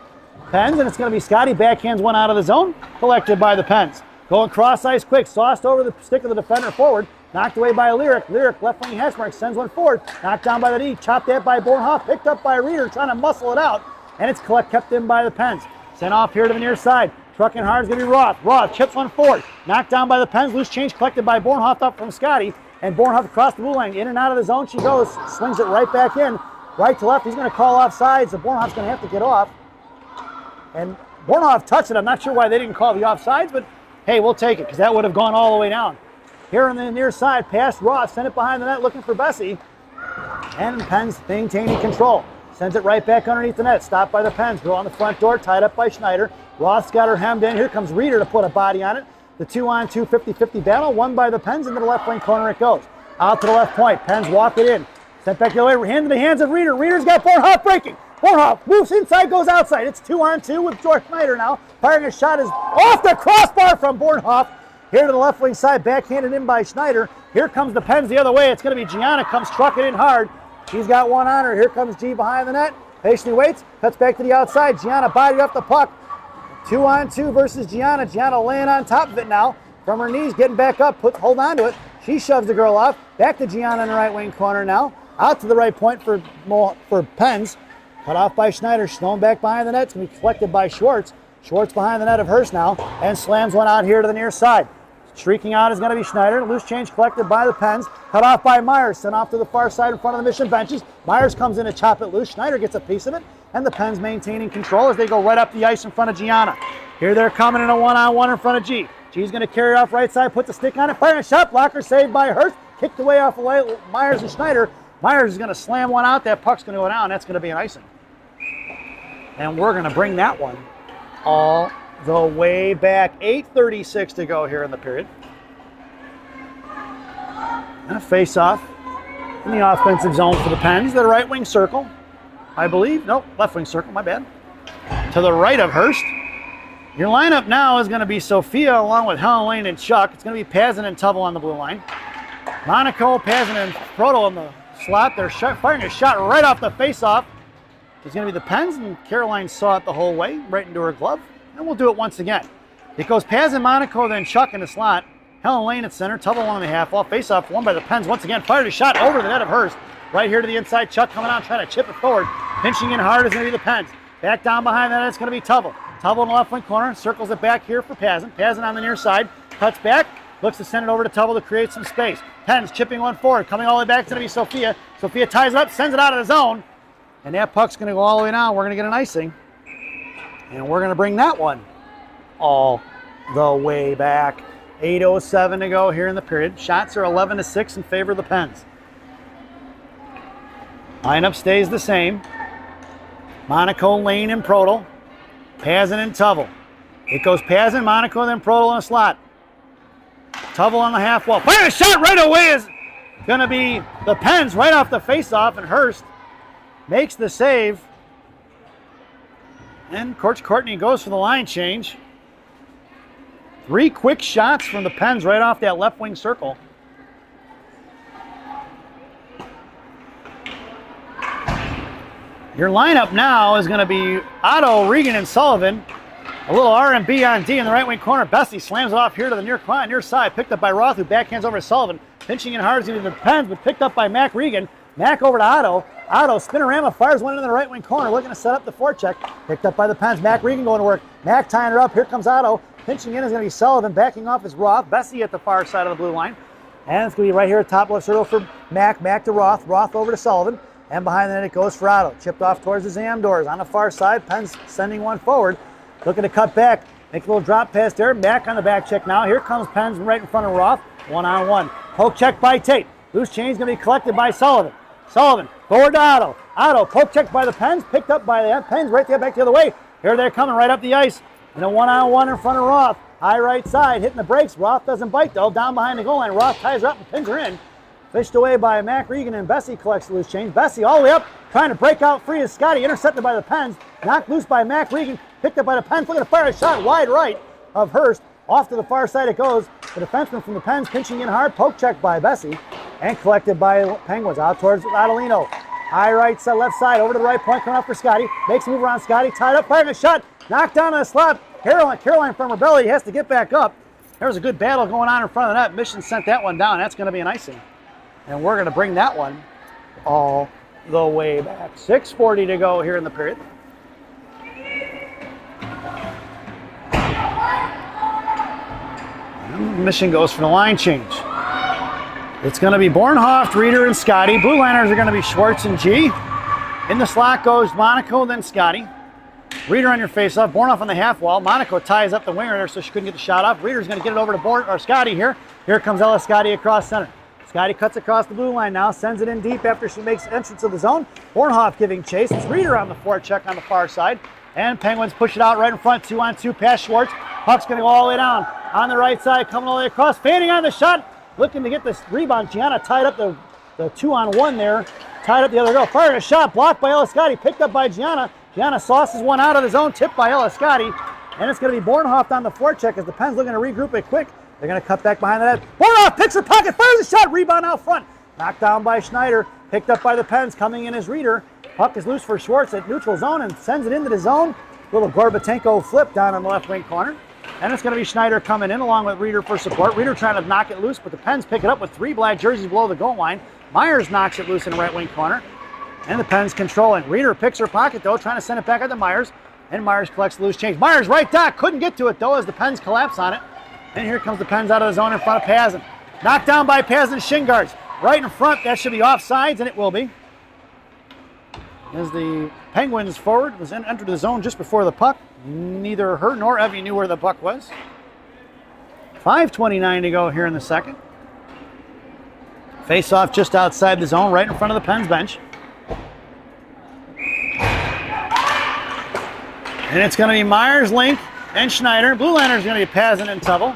Pens, and it's going to be Scotty. Backhands one out of the zone, collected by the Pens. Going cross ice quick, sauced over the stick of the defender forward, knocked away by Lyric. Lyric, left wing hash mark, sends one forward, knocked down by the D, chopped at by Bornhoff, picked up by Reeder, trying to muscle it out, and it's kept in by the Pens. Sent off here to the near side. Trucking hard is going to be Roth. Roth chips one forward, knocked down by the Pens, loose change collected by Bornhoff up from Scotty, and Bornhoff across the blue line, in and out of the zone she goes, swings it right back in, right to left. He's going to call offside, so Bornhoff's going to have to get off. And Bornhoff touched it. I'm not sure why they didn't call the offsides, but hey, we'll take it because that would have gone all the way down. Here on the near side, past Roth, sent it behind the net looking for Bessie. And Pens maintaining control. Sends it right back underneath the net. Stopped by the Pens. Girl on the front door, tied up by Schneider. Roth's got her hemmed in. Here comes Reeder to put a body on it. The 2-on-2 50-50 battle, won by the Pens. Into the left wing corner it goes. Out to the left point. Pens walk it in. Sent back the other way. Hand to the hands of Reeder. Reeder's got Bornhoff breaking. Bornhoff moves inside, goes outside. It's 2-on-2 with George Schneider now. Firing a shot is off the crossbar from Bornhoff. Here to the left wing side, backhanded in by Schneider. Here comes the Pens the other way. It's going to be Gianna comes trucking in hard. She's got one on her. Here comes G behind the net. Patiently waits, cuts back to the outside. Gianna bodied up the puck. 2-on-2 versus Gianna. Gianna laying on top of it now. From her knees, getting back up, hold on to it. She shoves the girl off. Back to Gianna in the right wing corner now. Out to the right point for Pens. Cut off by Schneider. Snowing back behind the net. It's going to be collected by Schwartz. Schwartz behind the net of Hurst now. And slams one out here to the near side. Shrieking out is going to be Schneider. Loose change collected by the Pens. Cut off by Myers. Sent off to the far side in front of the Mission benches. Myers comes in to chop it loose. Schneider gets a piece of it. And the Pens maintaining control as they go right up the ice in front of Gianna. Here they're coming in a one-on-one in front of G. G's going to carry off right side. Put the stick on it. Firing a shot. Blocker saved by Hurst. Kicked away off of Myers and Schneider. Myers is going to slam one out. That puck's going to go down. That's going to be an icing. And we're going to bring that one all the way back. 8:36 to go here in the period. And a face-off in the offensive zone for the Pens. The right wing circle, I believe. Nope, left wing circle, my bad. To the right of Hurst. Your lineup now is going to be Sophia along with Helen Lane and Chuck. It's going to be Pazin and Tubble on the blue line. Monaco, Pazin, and Proto in the slot. They're firing a shot right off the face-off. It's going to be the Pens, and Caroline saw it the whole way, right into her glove. And we'll do it once again. It goes Pazin, Monaco, then Chuck in the slot. Helen Lane at center, Tubble along the half wall. Face-off won by the Pens once again. Fired a shot over the net of Hurst. Right here to the inside. Chuck coming out, trying to chip it forward. Pinching in hard is going to be the Pens. Back down behind that, it's going to be Tubble. Tubble in the left wing corner, circles it back here for Pazin. Pazin on the near side, cuts back, looks to send it over to Tubble to create some space. Pens chipping one forward, coming all the way back, it's going to be Sophia. Sophia ties it up, sends it out of the zone. And that puck's going to go all the way down. We're going to get an icing. And we're going to bring that one all the way back. 8:07 to go here in the period. Shots are 11-6 in favor of the Pens. Lineup stays the same. Monaco, Lane, and Prodel. Pazin and Tubble. It goes Pazin, Monaco, then Prodel in a slot. Tubble on the half wall. Fire a shot right away is going to be the Pens right off the face-off, and Hurst makes the save. And Coach Courtney goes for the line change. 3 quick shots from the Pens right off that left wing circle. Your lineup now is going to be Otto, Regan, and Sullivan. A little R&B on D in the right wing corner. Bessie slams it off here to the near side. Picked up by Roth, who backhands over to Sullivan. Pinching in hard is going to be the Pens, but picked up by Mac Regan. Mac over to Otto. Otto, spinorama, fires one into the right wing corner, looking to set up the forecheck. Picked up by the Pens. Mac Regan going to work. Mac tying her up. Here comes Otto. Pinching in is going to be Sullivan. Backing off is Roth. Bessie at the far side of the blue line. And it's going to be right here at top left circle for Mac. Mac to Roth. Roth over to Sullivan. And behind the net it goes for Otto. Chipped off towards the Zam doors. On the far side, Pens sending one forward. Looking to cut back. Make a little drop pass there. Mac on the back check now. Here comes Pens right in front of Roth. One-on-one. Poke check by Tate. Loose change going to be collected by Sullivan. Sullivan forward to Otto. Otto poke check by the Pens. Picked up by the Pens right there back the other way. Here they're coming right up the ice. And a one-on-one in front of Roth. High right side, hitting the brakes. Roth doesn't bite though. Down behind the goal line. Roth ties her up and pins her in. Fished away by Mac Regan, and Bessie collects the loose change. Bessie all the way up, trying to break out free as Scotty. Intercepted by the Pens. Knocked loose by Mac Regan. Picked up by the Pens. Looking to fire a shot wide right of Hurst. Off to the far side it goes. The defenseman from the Pens pinching in hard. Poke check by Bessie. And collected by Penguins. Out towards Adelino. High right side, left side. Over to the right point. Coming up for Scotty. Makes a move around Scotty. Tied up. Firing a shot. Knocked down on the slot. Caroline from her belly has to get back up. There was a good battle going on in front of the net. Mission sent that one down. That's going to be an icing. And we're going to bring that one all the way back. 6:40 to go here in the period. And Mission goes for the line change. It's going to be Bornhoft, Reeder, and Scotty. Blue liners are going to be Schwartz and G. In the slot goes Monaco, then Scotty. Reeder on your face-off, Bornhoff on the half wall. Monaco ties up the winger there so she couldn't get the shot off. Reeder's going to get it over to Scotty here. Here comes Ella Scotty across center. Scotty cuts across the blue line now, sends it in deep after she makes entrance of the zone. Bornhoff giving chase. It's Reeder on the forecheck on the far side. And Penguins push it out right in front, 2-on-2 past Schwartz. Puck's going to go all the way down. On the right side, coming all the way across. Fanning on the shot, looking to get this rebound. Gianna tied up the 2-on-1 there. Tied up the other goal. Firing a shot, blocked by Ella Scotty. Picked up by Gianna. Gianna sauces one out of the zone, tipped by Ella Scotty. And it's going to be Bornhoft on the forecheck as the Pens looking to regroup it quick. They're going to cut back behind the net. Bornhoft picks her pocket, fires a shot, rebound out front. Knocked down by Schneider, picked up by the Pens, coming in as Reeder. Puck is loose for Schwartz at neutral zone and sends it into the zone. Little Gorbatenko flip down on the left wing corner. And it's going to be Schneider coming in along with Reeder for support. Reeder trying to knock it loose, but the Pens pick it up with 3 black jerseys below the goal line. Myers knocks it loose in the right wing corner. And the Pens controlling. Reeder picks her pocket though, trying to send it back out to Myers. And Myers collects the loose change. Myers right dot, couldn't get to it though as the Pens collapse on it. And here comes the Pens out of the zone in front of Pazin. Knocked down by Pazin shin guards. Right in front, that should be offsides, and it will be. As the Penguins forward was entered the zone just before the puck. Neither her nor Evie knew where the puck was. 5:29 to go here in the second. Face off just outside the zone, right in front of the Pens bench. And it's going to be Myers, Link, and Schneider. Blue liners going to be Pazin and Tubble.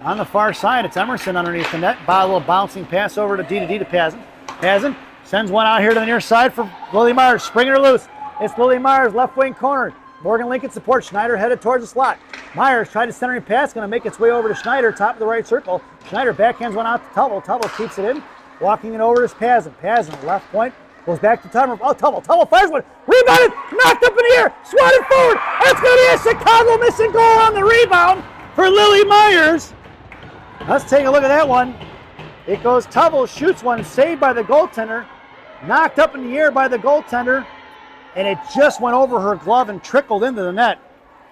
On the far side, it's Emerson underneath the net. A little bouncing pass over to D to Pazin. Pazin sends one out here to the near side for Lily Myers. Springing her loose. It's Lily Myers, left wing corner. Morgan Lincoln support. Schneider headed towards the slot. Myers tried to centering pass. Going to make its way over to Schneider, top of the right circle. Schneider backhands one out to Tubble. Tubble keeps it in. Walking it over to Pazin. Pazin, left point. Goes back to Tubble. Oh, Tubble. Tubble fires one. Rebounded. Knocked up in the air. Swatted forward. It's going to be a Chicago missing goal on the rebound for Lily Myers. Let's take a look at that one. It goes Tubble, shoots one, saved by the goaltender. Knocked up in the air by the goaltender. And it just went over her glove and trickled into the net.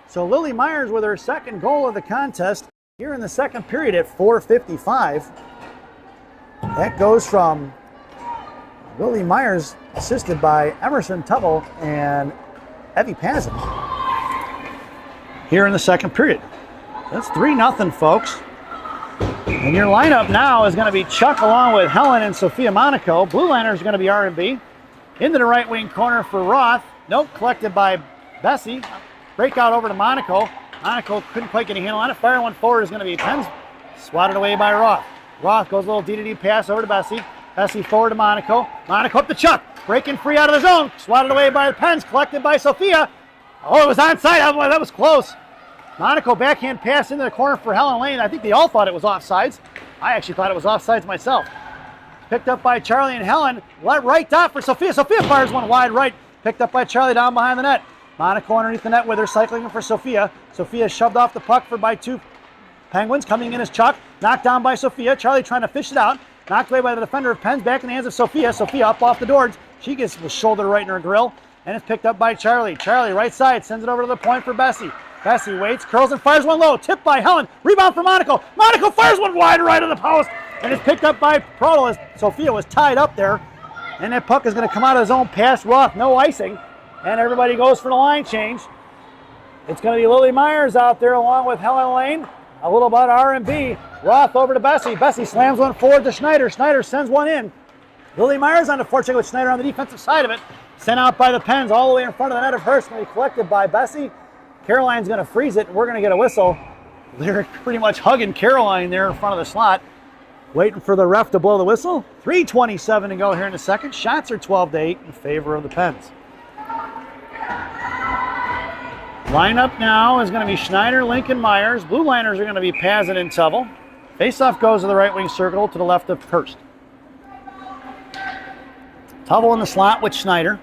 So Lily Myers with her second goal of the contest here in the second period at 4:55. That goes from Lily Myers, assisted by Emerson Tubble and Evie Pazin here in the second period. That's 3-0, folks. And your lineup now is going to be Chuck along with Helen and Sophia Monaco. Blue liners are going to be R&B. Into the right wing corner for Roth. Nope, collected by Bessie. Breakout over to Monaco. Monaco couldn't quite get a handle on it. Fire one forward is going to be Pens. Swatted away by Roth. Roth goes a little D pass over to Bessie. Bessie forward to Monaco. Monaco up to Chuck. Breaking free out of the zone. Swatted away by the Pens. Collected by Sophia. Oh, it was onside. That was close. Monaco backhand pass into the corner for Helen Lane. I think they all thought it was offsides. I actually thought it was offsides myself. Picked up by Charlie and Helen. Right dot for Sophia. Sophia fires one wide right. Picked up by Charlie down behind the net. Monaco underneath the net with her, cycling for Sophia. Sophia shoved off the puck by 2 Penguins. Coming in as Chuck. Knocked down by Sophia. Charlie trying to fish it out. Knocked away by the defender of Pens. Back in the hands of Sophia. Sophia up off the boards. She gets the shoulder right in her grill. And it's picked up by Charlie. Charlie, right side, sends it over to the point for Bessie. Bessie waits, curls and fires one low. Tipped by Helen. Rebound for Monaco. Monaco fires one wide right of the post. And it's picked up by Proto as Sophia was tied up there. And that puck is going to come out of his own past Roth. No icing. And everybody goes for the line change. It's going to be Lily Myers out there along with Helen Lane. A little bit of R&B. Roth over to Bessie. Bessie slams one forward to Schneider. Schneider sends one in. Lily Myers on the forecheck with Schneider on the defensive side of it. Sent out by the Pens all the way in front of the net of Hurst. Going to be collected by Bessie. Caroline's going to freeze it, and we're going to get a whistle. They're pretty much hugging Caroline there in front of the slot. Waiting for the ref to blow the whistle. 3:27 to go here in the second. Shots are 12-8 in favor of the Pens. Lineup now is going to be Schneider, Lincoln, Myers. Blue liners are going to be Pazin and Tubble. Faceoff goes to the right wing circle to the left of Hurst. Tubble in the slot with Schneider.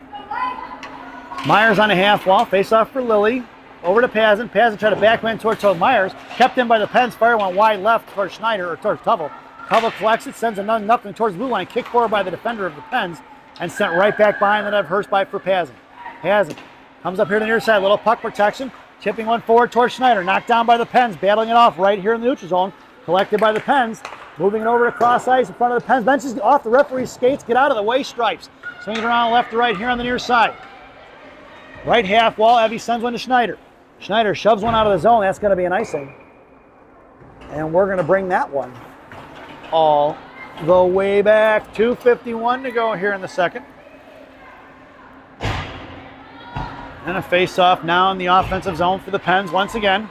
Myers on the half wall. Faceoff for Lily. Over to Pazin. Pazin tried to backhand towards Myers. Kept in by the Pens. Fire one wide left towards Schneider or towards Tubble. Tubble collects it, sends another nothing towards the blue line. Kicked forward by the defender of the Pens and sent right back behind the net of Hurst by for Pazin. Pazin comes up here to the near side. Little puck protection. Chipping one forward towards Schneider. Knocked down by the Pens. Battling it off right here in the neutral zone. Collected by the Pens. Moving it over to cross ice in front of the Pens. Benches off the referee's skates. Get out of the way, Stripes. Swinging around left to right here on the near side. Right half wall. Evie sends one to Schneider. Schneider shoves one out of the zone. That's going to be an icing. And we're going to bring that one all the way back. 2:51 to go here in the second. And a face-off now in the offensive zone for the Pens once again.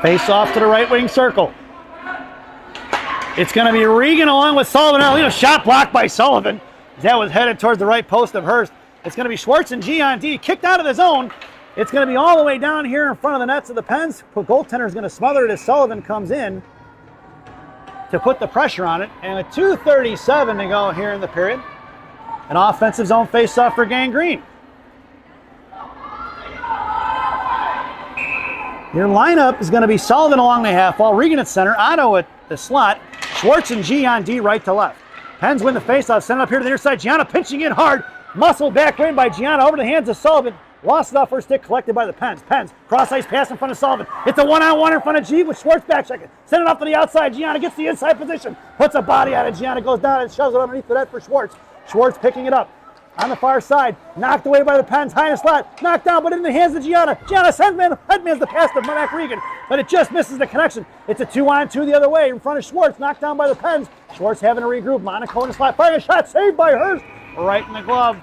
Face-off to the right wing circle. It's going to be Regan along with Sullivan. Shot blocked by Sullivan. That was headed towards the right post of Hurst. It's going to be Schwartz and G on D. Kicked out of the zone. It's going to be all the way down here in front of the nets of the Pens. Goaltender is going to smother it as Sullivan comes in to put the pressure on it. And a 2:37 to go here in the period. An offensive zone face-off for Gangrene. Your lineup is going to be Sullivan along the half wall, Regan at center, Otto at the slot, Schwartz and G on D right to left. Pens win the faceoff, send it up here to the near side. Gianna pinching in hard. Muscle back in by Gianna over the hands of Sullivan. Lost it off her stick, collected by the Pens. Pens, cross ice pass in front of Sullivan. It's a one-on-one in front of G with Schwartz back checking. Send it off to the outside. Gianna gets the inside position. Puts a body on it. Gianna goes down and shoves it underneath the net for Schwartz. Schwartz picking it up. On the far side, knocked away by the Pens, high in the slot, knocked down, but in the hands of Gianna. Gianna headmans the pass to Mac Regan, but it just misses the connection. It's a 2-on-2 the other way in front of Schwartz, knocked down by the Pens. Schwartz having to regroup. Monaco in the slot, firing a shot, saved by Hurst, right in the glove.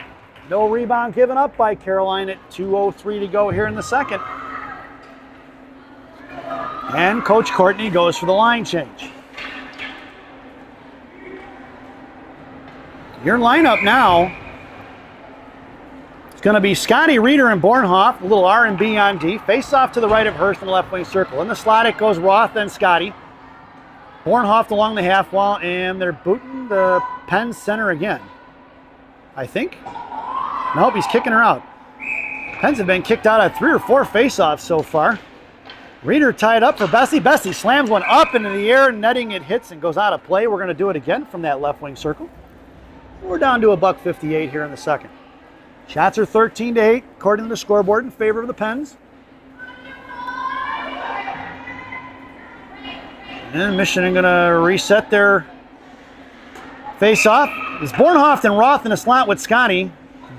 No rebound given up by Caroline at 2:03 to go here in the second. And Coach Courtney goes for the line change. Your lineup now, it's going to be Scotty, Reeder, and Bornhoff. A little R&B on D. Face off to the right of Hurst in the left wing circle. In the slot, it goes Roth and Scotty. Bornhoff along the half wall, and they're booting the Pens center again. I think. Nope, he's kicking her out. Pens have been kicked out of 3 or 4 face-offs so far. Reeder tied up for Bessie. Bessie slams one up into the air, netting it hits and goes out of play. We're going to do it again from that left wing circle. We're down to $1.58 here in the second. Shots are 13-8, according to the scoreboard, in favor of the Pens. And Michigan going to reset their face-off. It's Bornhoff and Roth in the slot with Scotty.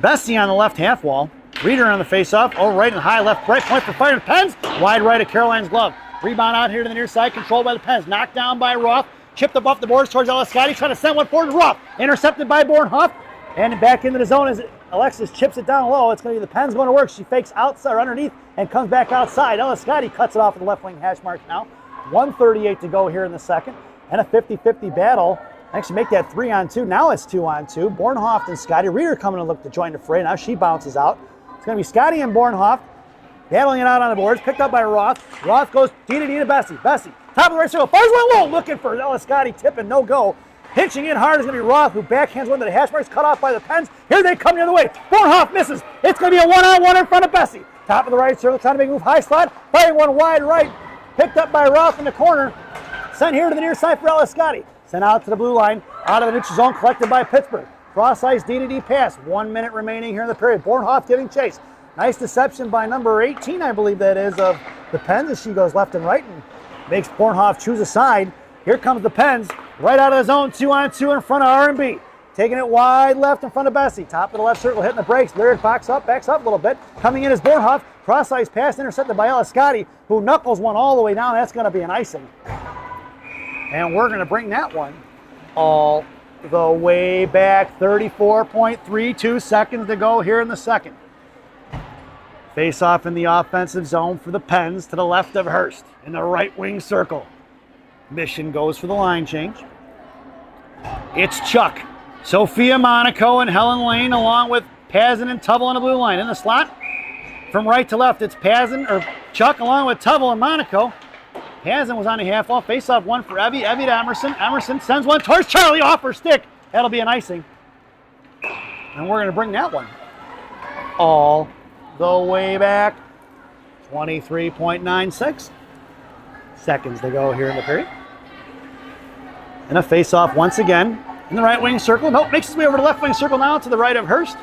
Bessie on the left half wall. Reeder on the face-off. Oh, right and high left right point for fire. Pens. Wide right of Caroline's glove. Rebound out here to the near side. Controlled by the Pens. Knocked down by Roth. Chipped up off the boards towards Ella Scotty. Trying to send one forward to Roth. Intercepted by Bornhoff. And back into the zone as Alexis chips it down low. It's going to be the Pens going to work. She fakes outside or underneath and comes back outside. Ella Scotty cuts it off at the left wing hash mark now. 1:38 to go here in the second. And a 50-50 battle. Actually make that 3-on-2. Now it's 2-on-2. Bornhoff and Scotty. Reeder coming to look to join the fray. Now she bounces out. It's going to be Scotty and Bornhoff battling it out on the boards. Picked up by Roth. Roth goes D to Bessie. Bessie, top of the right circle. Fires one low. Looking for Ella Scotty. Tipping. No go. Pinching in hard is going to be Roth, who backhands one to the hash marks. Cut off by the Pens. Here they come the other way. Bornhoff misses. It's going to be a 1-on-1 in front of Bessie. Top of the right circle. Trying to make a move. High slot. Firing one wide right. picked up by Ruff in the corner. Sent here to the near side for Eliscotti. Sent out to the blue line, out of the neutral zone, collected by Pittsburgh. Cross ice D-to-D pass. 1 minute remaining here in the period. Bornhoff giving chase. Nice deception by number 18, I believe that is, of the Pens as she goes left and right and makes Bornhoff choose a side. Here comes the Pens, right out of the zone, 2-on-2 in front of R&B. Taking it wide left in front of Bessie. Top of the left circle, hitting the brakes. Lyric backs up a little bit. Coming in is Bornhoff. Cross ice pass intercepted by Eliscotti, who knuckles one all the way down. That's going to be an icing. And we're going to bring that one all the way back. 34.32 seconds to go here in the second. Face off in the offensive zone for the Pens to the left of Hurst in the right wing circle. Mission goes for the line change. It's Chuck, Sophia Monaco, and Helen Lane, along with Pazin and Tubble on the blue line. In the slot, from right to left, it's Chuck along with Tubble and Monaco. Pazin was on a half wall. Face off one for Evie. Evie to Emerson. Emerson sends one towards Charlie off her stick. That'll be an icing. And we're going to bring that one all the way back. 23.96 seconds to go here in the period. And a face-off once again in the right wing circle. Nope, makes its way over to left wing circle now to the right of Hurst.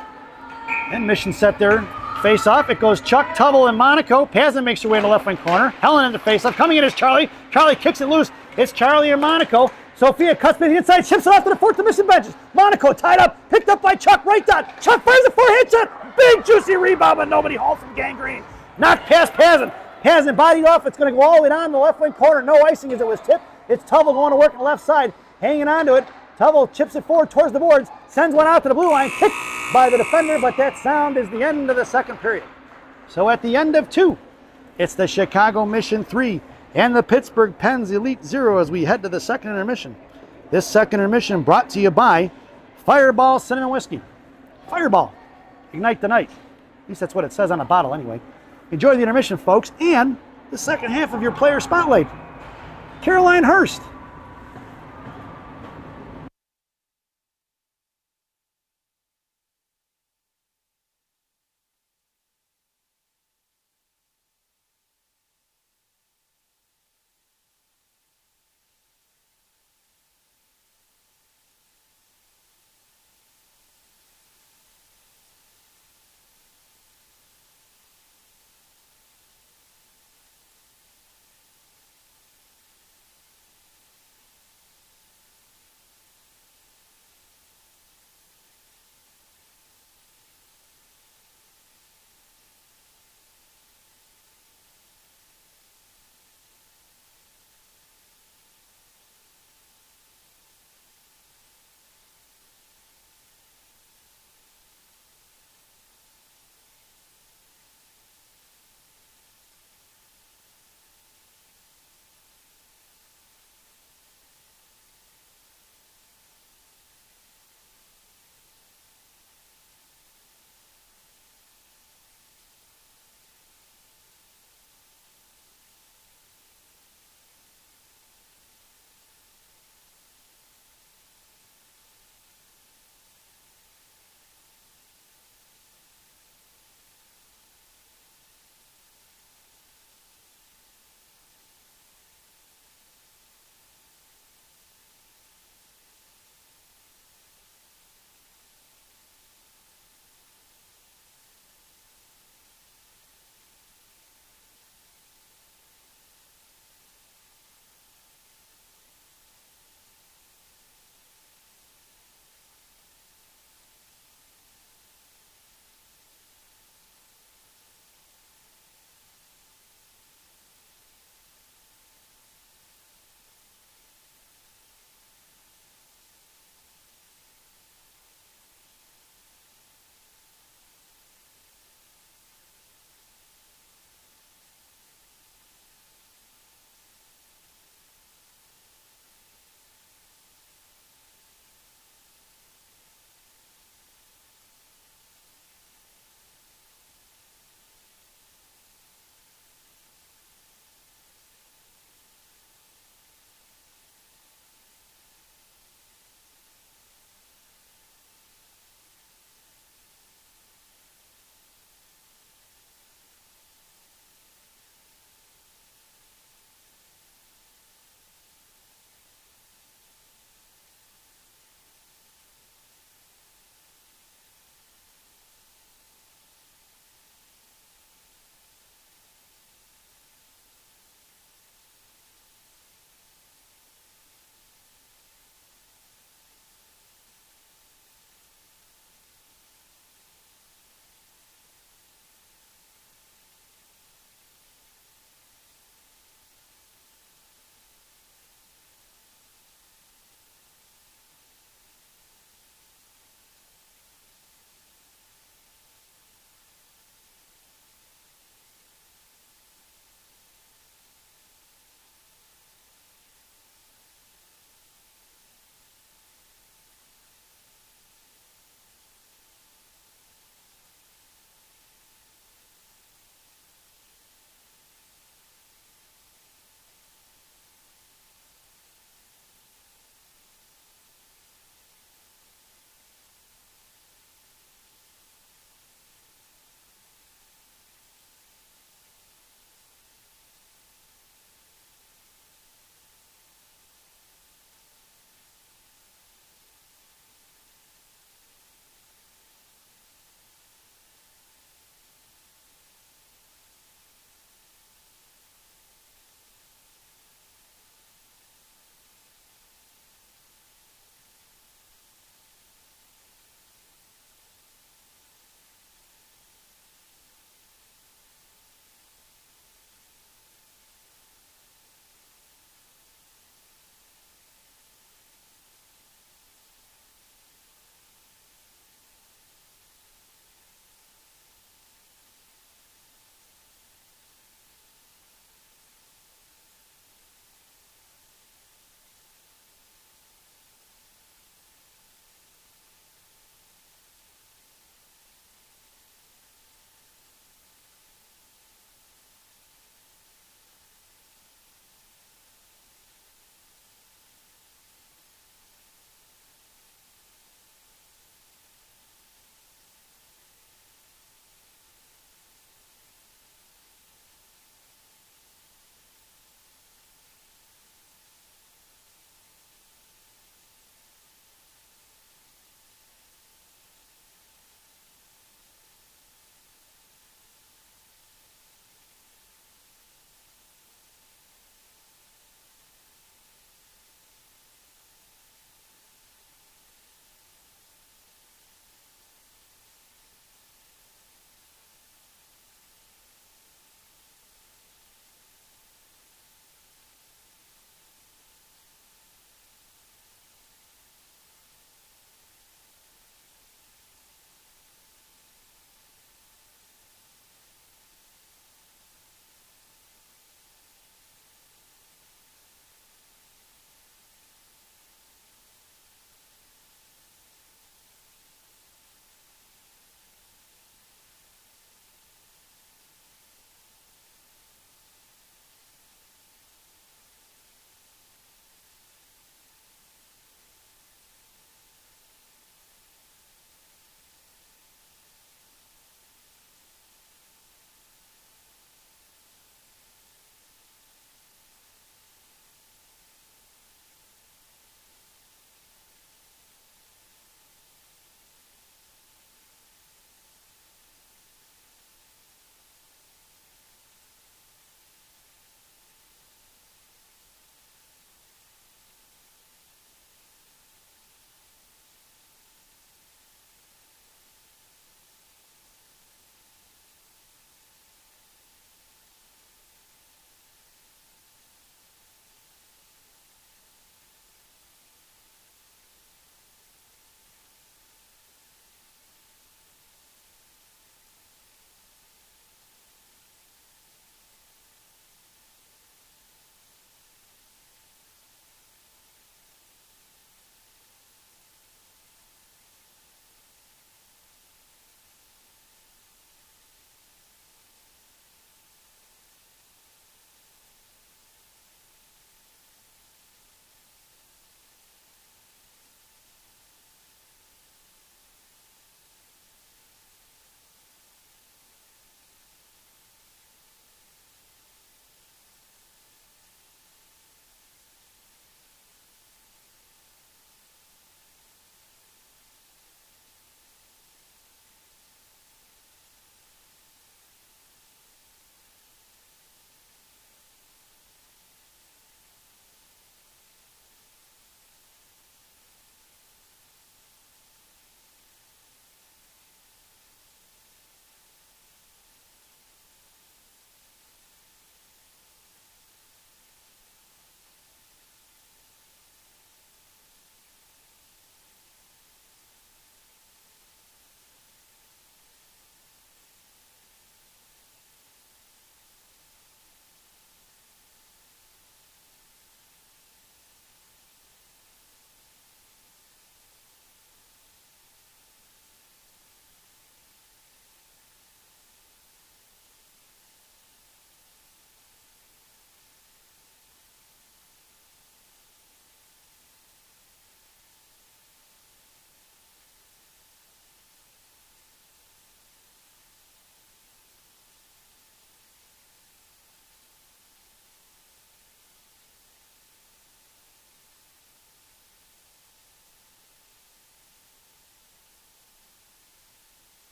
And Mission set there. Face-off. It goes Chuck, Tubble, and Monaco. Pazin makes her way to the left wing corner. Helen in the face-off. Coming in is Charlie. Charlie kicks it loose. It's Charlie and Monaco. Sophia cuts to the inside, chips it off to the fourth Mission benches. Monaco tied up, picked up by Chuck, right dot. Chuck fires a forehand shot. Big juicy rebound, but nobody hauls from Gangrene. Knocked past Pazin. Pazin bodied off. It's going to go all the way down to the left wing corner. No icing as it was tipped. It's Tubble going to work on the left side, hanging on to it. Tubble chips it forward towards the boards, sends one out to the blue line, kicked by the defender, but that sound is the end of the second period. So at the end of 2, it's the Chicago Mission 3 and the Pittsburgh Pens Elite 0 as we head to the second intermission. This second intermission brought to you by Fireball Cinnamon Whiskey. Fireball, ignite the night. At least that's what it says on the bottle anyway. Enjoy the intermission, folks, and the second half of your player spotlight. Caroline Hurst.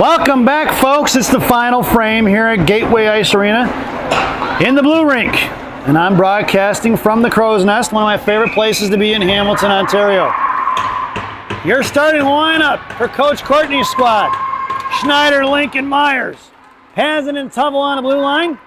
Welcome back, folks. It's the final frame here at Gateway Ice Arena in the Blue Rink. And I'm broadcasting from the Crow's Nest, one of my favorite places to be in Hamilton, Ontario. Your starting lineup for Coach Courtney's squad: Schneider, Lincoln, Myers, Pazin and Tubble on the blue line.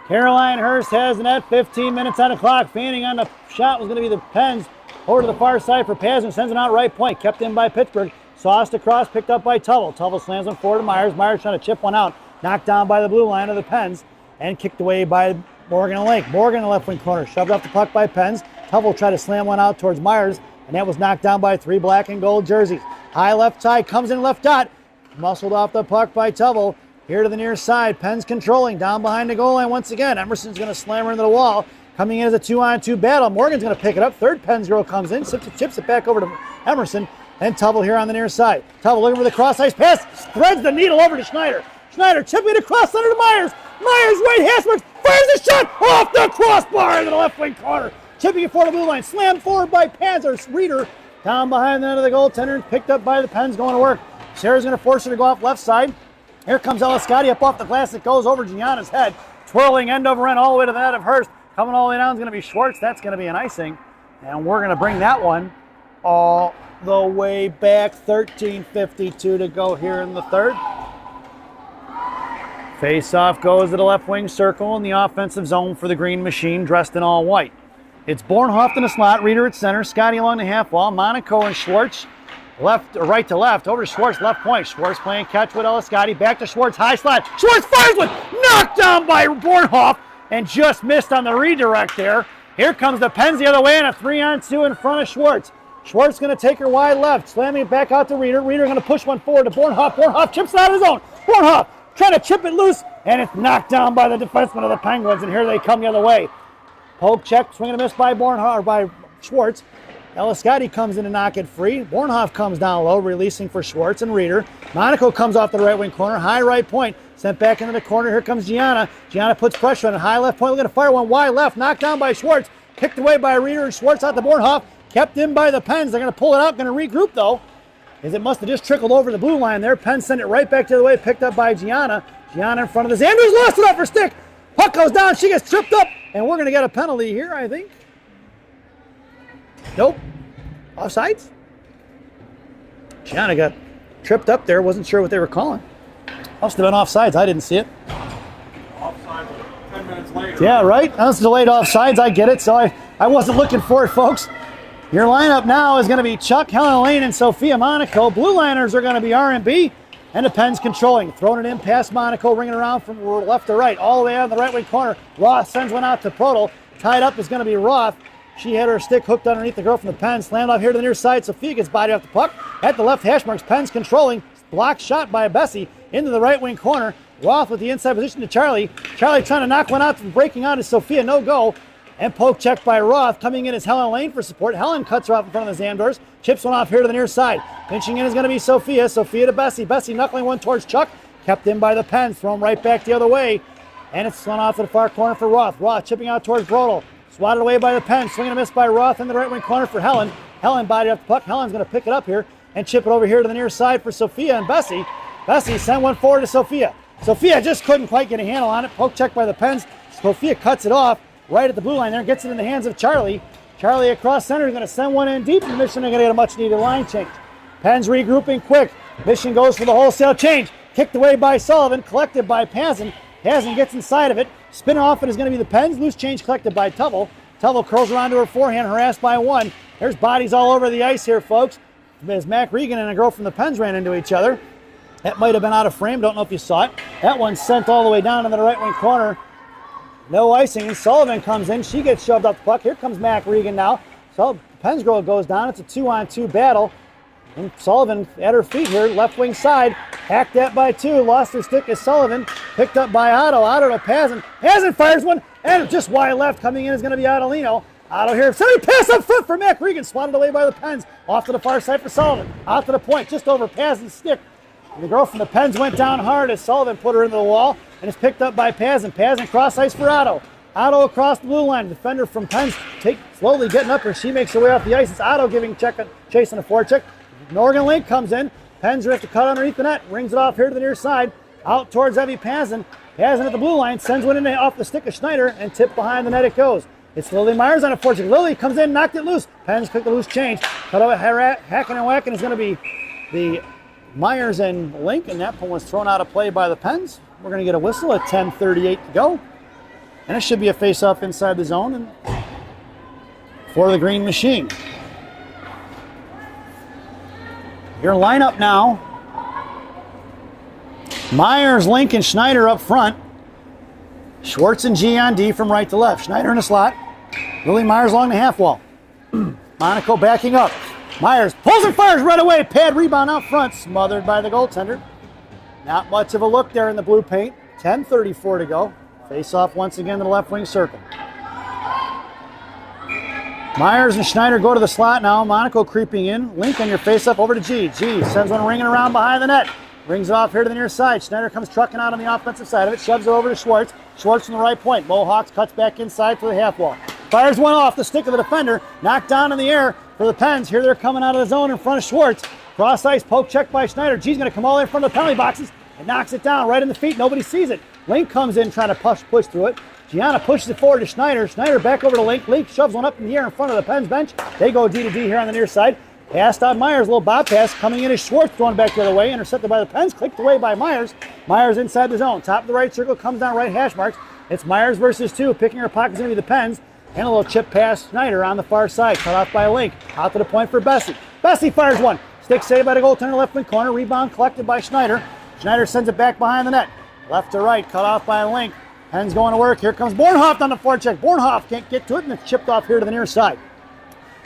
Caroline Hurst has the net, 15 minutes on the clock. Fanning on the shot was going to be the Pens. Over to the far side for Pazin, sends it out right point, kept in by Pittsburgh. Sauced across, picked up by Tubble. Tubble slams one forward to Myers. Myers trying to chip one out, knocked down by the blue line of the Pens, and kicked away by Morgan and Lake. Morgan in the left wing corner, shoved off the puck by Pens. Tubble tried to slam one out towards Myers, and that was knocked down by 3 black and gold jerseys. High left side, comes in left dot, muscled off the puck by Tubble. Here to the near side, Pens controlling, down behind the goal line once again. Emerson's going to slam her into the wall. Coming in as a 2-on-2 battle. Morgan's going to pick it up. Third Pens girl comes in, chips it back over to Emerson, and Tubble here on the near side. Tubble looking for the cross ice pass, threads the needle over to Schneider. Schneider chipping it across center to Myers. Myers right hash fires a shot off the crossbar into the left wing corner. Chipping it for the blue line, slammed forward by Panzer. Reeder down behind the end of the goaltender, picked up by the Pens going to work. Sarah's going to force her to go off left side. Here comes Eliscotti up off the glass. It goes over Gianna's head, twirling end over end all the way to the net of Hurst. Coming all the way down is going to be Schwartz. That's going to be an icing. And we're going to bring that one all the way back. 13:52 to go here in the third. Face-off goes to the left wing circle in the offensive zone for the Green Machine, dressed in all white. It's Bornhoft in the slot, Reeder at center, Scotty along the half wall, Monaco and Schwartz. Right to left, over to Schwartz, left point. Schwartz playing catch with Eliscotti, back to Schwartz, high slot. Schwartz fires one, knocked down by Bornhoft, and just missed on the redirect there. Here comes the Pens the other way, and a 3-on-2 in front of Schwartz. Schwartz going to take her wide left, slamming it back out to Reeder. Reeder going to push one forward to Bornhoft. Bornhoft chips it out of his own. Bornhoft trying to chip it loose, and it's knocked down by the defenseman of the Penguins, and here they come the other way. Poke check, swing and a miss by Bornhoft, or by Schwartz. Eliscotti comes in to knock it free. Bornhoft comes down low, releasing for Schwartz and Reeder. Monaco comes off the right wing corner, high right point, sent back into the corner. Here comes Gianna. Gianna puts pressure on a high left point. We're going to fire one wide left, knocked down by Schwartz, kicked away by Reeder, and Schwartz out to Bornhoft, kept in by the Pens. They're going to pull it out, going to regroup though, as it must have just trickled over the blue line there. Pens send it right back to the way, picked up by Gianna. Gianna in front of the Xanders, lost it off her stick. Puck goes down, she gets tripped up, and we're going to get a penalty here, I think. Nope. Offsides? Gianna got tripped up there. Wasn't sure what they were calling. Must have been offsides. I didn't see it. Offside 10 minutes later. Yeah, right? That was delayed offsides. I get it. So I wasn't looking for it, folks. Your lineup now is going to be Chuck, Helen Lane, and Sophia Monaco. Blue liners are going to be R&B, and the Pens controlling. Throwing it in past Monaco, ringing around from left to right, all the way on the right wing corner. Roth sends one out to Prodel. Tied up is going to be Roth. She had her stick hooked underneath the girl from the Pens. Slammed off here to the near side. Sophia gets body off the puck. At the left hash marks. Pens controlling. Blocked shot by Bessie into the right wing corner. Roth with the inside position to Charlie. Charlie trying to knock one out. Breaking out is Sophia. No go. And poke check by Roth. Coming in is Helen Lane for support. Helen cuts her off in front of the Zamdors. Chips one off here to the near side. Pinching in is going to be Sophia. Sophia to Bessie. Bessie knuckling one towards Chuck. Kept in by the Pens. Thrown right back the other way. And it's thrown off to the far corner for Roth. Roth chipping out towards Brodel. Swatted away by the Pens. Swinging a miss by Roth in the right wing corner for Helen. Helen body off the puck. Helen's going to pick it up here and chip it over here to the near side for Sophia and Bessie. Bessie sent one forward to Sophia. Sophia just couldn't quite get a handle on it. Poke check by the Pens. Sophia cuts it off right at the blue line there. Gets it in the hands of Charlie. Charlie across center is going to send one in deep. And Mission are going to get a much needed line change. Pens regrouping quick. Mission goes for the wholesale change. Kicked away by Sullivan. Collected by Pazin. Pazin gets inside of it. Spinning off it is going to be the Pens. Loose change collected by Tubble. Tubble curls around to her forehand, harassed by one. There's bodies all over the ice here, folks, as Mac Regan and a girl from the Pens ran into each other. That might have been out of frame. Don't know if you saw it. That one's sent all the way down into the right wing corner. No icing. Sullivan comes in. She gets shoved off the puck. Here comes Mac Regan now. So the Pens girl goes down. It's a 2-on-2 battle. And Sullivan at her feet here, left wing side. Hacked at by 2. Lost her stick is Sullivan. Picked up by Otto. Otto to Pazin. Pazin fires one. And just wide left. Coming in is going to be Adelino. Otto here. Somebody pass up front for Mac Regan. Swatted away by the Pens. Off to the far side for Sullivan. Out to the point. Just over Pazin's stick. And the girl from the Pens went down hard as Sullivan put her into the wall. And is picked up by Pazin. Pazin cross ice for Otto. Otto across the blue line. Defender from Pens slowly getting up her. She makes her way off the ice. It's Otto giving chase on a forecheck. Morgan Link comes in. Pens have to cut underneath the net. Rings it off here to the near side. Out towards Evie Pazin. Pazin at the blue line. Sends one in off the stick of Schneider. And tipped behind the net it goes. It's Lily Myers on a forecheck. Lily comes in, knocked it loose. Pens pick the loose change. Cut over hacking and whacking is going to be the Myers and Link. And that one was thrown out of play by the Pens. We're going to get a whistle at 10:38 to go. And it should be a face-off inside the zone and for the Green Machine. Your lineup now. Myers, Link, and Schneider up front. Schwartz and G on D from right to left. Schneider in the slot. Lily Myers along the half wall. Monaco backing up. Myers pulls and fires right away. Pad rebound out front. Smothered by the goaltender. Not much of a look there in the blue paint. 10:34 to go. Face off once again to the left wing circle. Myers and Schneider go to the slot now. Monaco creeping in. Link on your face up over to G. G sends one ringing around behind the net. Rings it off here to the near side. Schneider comes trucking out on the offensive side of it. Shoves it over to Schwartz. Schwartz from the right point. Mohawks cuts back inside to the half wall. Fires one off the stick of the defender. Knocked down in the air for the Pens. Here they're coming out of the zone in front of Schwartz. Cross ice poke check by Schneider. G's going to come all the way in front of the penalty boxes and knocks it down right in the feet. Nobody sees it. Link comes in trying to push through it. Gianna pushes it forward to Schneider. Schneider back over to Link. Link shoves one up in the air in front of the Pens bench. They go D to D here on the near side. Passed on Myers, a little bob pass. Coming in is Schwartz, throwing back the other way. Intercepted by the Pens, clicked away by Myers. Myers inside the zone. Top of the right circle, comes down right hash marks. It's Myers versus two. Picking her pocket's going to be the Pens. And a little chip pass Schneider on the far side. Cut off by Link. Out to the point for Bessie. Bessie fires one. Stick saved by the goaltender left wing corner. Rebound collected by Schneider. Schneider sends it back behind the net. Left to right, cut off by Link. Pens going to work. Here comes Bornhoff on the forecheck. Bornhoff can't get to it, and it's chipped off here to the near side.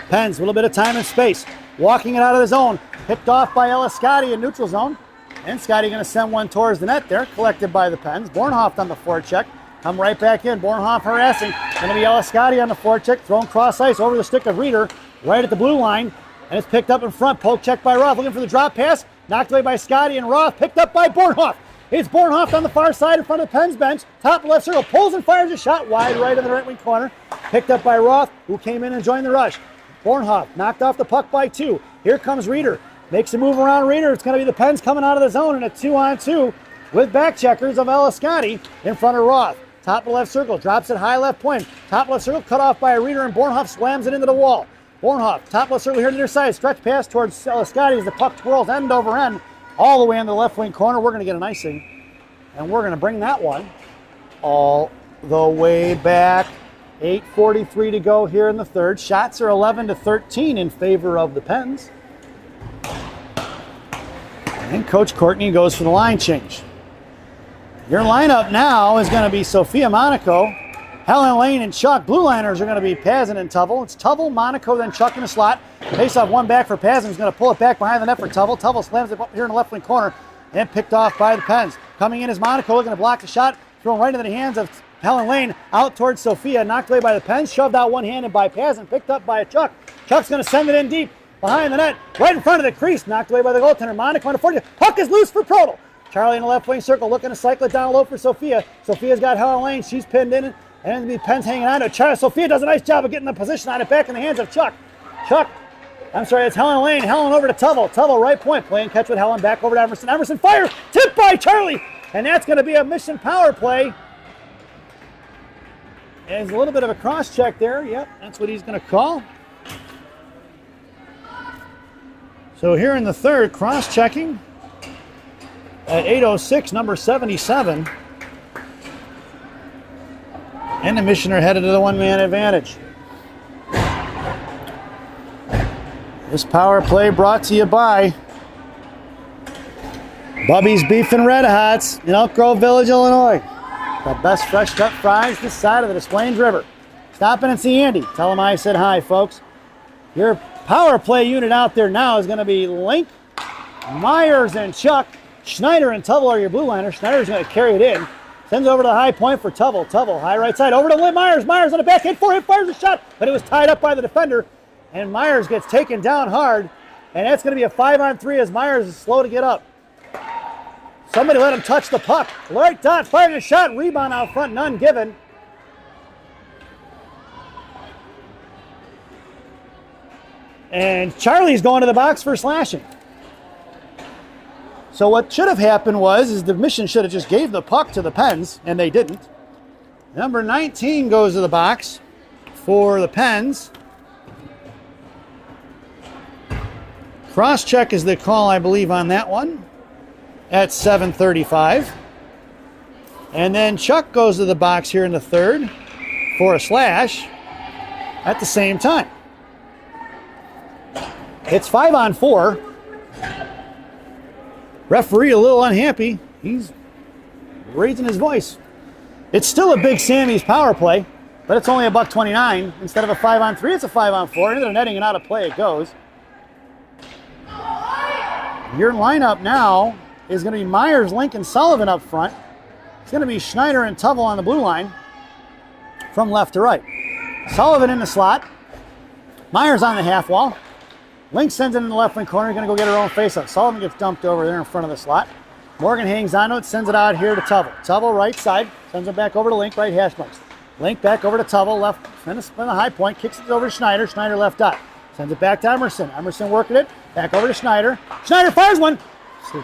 Pens, a little bit of time and space. Walking it out of the zone. Picked off by Ella Scotty in neutral zone. And Scotty going to send one towards the net there. Collected by the Pens. Bornhoff on the forecheck. Come right back in. Bornhoff harassing. Going to be Ella Scotty on the forecheck. Thrown cross ice over the stick of Reeder. Right at the blue line. And it's picked up in front. Poke check by Roth. Looking for the drop pass. Knocked away by Scotty and Roth. Picked up by Bornhoff. It's Bornhoff on the far side in front of the Pens bench. Top left circle. Pulls and fires a shot wide right in the right wing corner. Picked up by Roth, who came in and joined the rush. Bornhoff knocked off the puck by two. Here comes Reeder. Makes a move around Reeder. It's going to be the Pens coming out of the zone in a 2-on-2 with back checkers of Ella Scotty in front of Roth. Top of left circle. Drops it high left point. Top left circle cut off by a Reeder, and Bornhoff slams it into the wall. Bornhoff, top left circle here to the near side. Stretch pass towards Ella Scotty as the puck twirls end over end all the way in the left wing corner. We're going to get an icing, and we're going to bring that one all the way back. 8:43 to go here in the third. Shots are 11-13 in favor of the Pens. And Coach Courtney goes for the line change. Your lineup now is going to be Sophia Monaco, Helen Lane, and Chuck. Blue liners are going to be Pazin and Tuvel. It's Tuvel, Monaco, then Chuck in the slot. Face off one back for Pazin. He's going to pull it back behind the net for Tuvel. Tuvel slams it up here in the left wing corner and picked off by the Pens. Coming in is Monaco, looking to block the shot. Thrown right into the hands of Helen Lane, out towards Sophia, knocked away by the Pens, shoved out one-handed by Pazin, picked up by Chuck. Chuck's going to send it in deep, behind the net, right in front of the crease, knocked away by the goaltender. Monaco on the 40. Puck is loose for Prodel. Charlie in the left wing circle, looking to cycle it down low for Sophia. Sophia's got Helen Lane, she's pinned in, and the Pens hanging on to it. Sophia does a nice job of getting the position on it, back in the hands of Chuck. It's Helen Lane. Helen over to Tuvel. Tuvel right point, playing catch with Helen, back over to Emerson. Emerson fires, tipped by Charlie, and that's going to be a mission power play. There's a little bit of a cross check there. Yep, that's what he's going to call. So here in the third, cross checking at 8:06, number 77. And the Missioner headed to the one-man advantage. This power play brought to you by Bubby's Beef and Red Hots in Elk Grove Village, Illinois. The best fresh cut fries this side of the Des Plaines River. Stop in and see Andy. Tell him I said hi, folks. Your power play unit out there now is going to be Link, Myers, and Chuck. Schneider and Tuvel are your blue liners. Schneider's going to carry it in. Sends it over to the high point for Tuvel. Tuvel, high right side, over to Myers. Myers on the back, hit for him, fires a shot, but it was tied up by the defender. And Myers gets taken down hard. And that's going to be a 5-on-3 as Myers is slow to get up. Somebody let him touch the puck. Right dot, firing a shot, rebound out front, none given. And Charlie's going to the box for slashing. So what should have happened is the mission should have just gave the puck to the Pens, and they didn't. Number 19 goes to the box for the Pens. Cross-check is the call, I believe, on that one at 7:35. And then Chuck goes to the box here in the third for a slash at the same time. It's 5-on-4. Referee a little unhappy. He's raising his voice. It's still a Big Sammy's power play, but it's only $1.29. Instead of a 5-on-3, it's a 5-on-4. Into the netting and out of play it goes. Your lineup now is going to be Myers, Lincoln, Sullivan up front. It's going to be Schneider and Tuvell on the blue line from left to right. Sullivan in the slot. Myers on the half wall. Link sends it in the left wing corner. Going to go get her own face-up. Sullivan gets dumped over there in front of the slot. Morgan hangs on to it, sends it out here to Tuvell. Tuvell right side, sends it back over to Link, right hash marks. Link back over to Tuvell, left, in the high point, kicks it over to Schneider. Schneider left dot. Sends it back to Emerson. Emerson working it, back over to Schneider. Schneider fires one.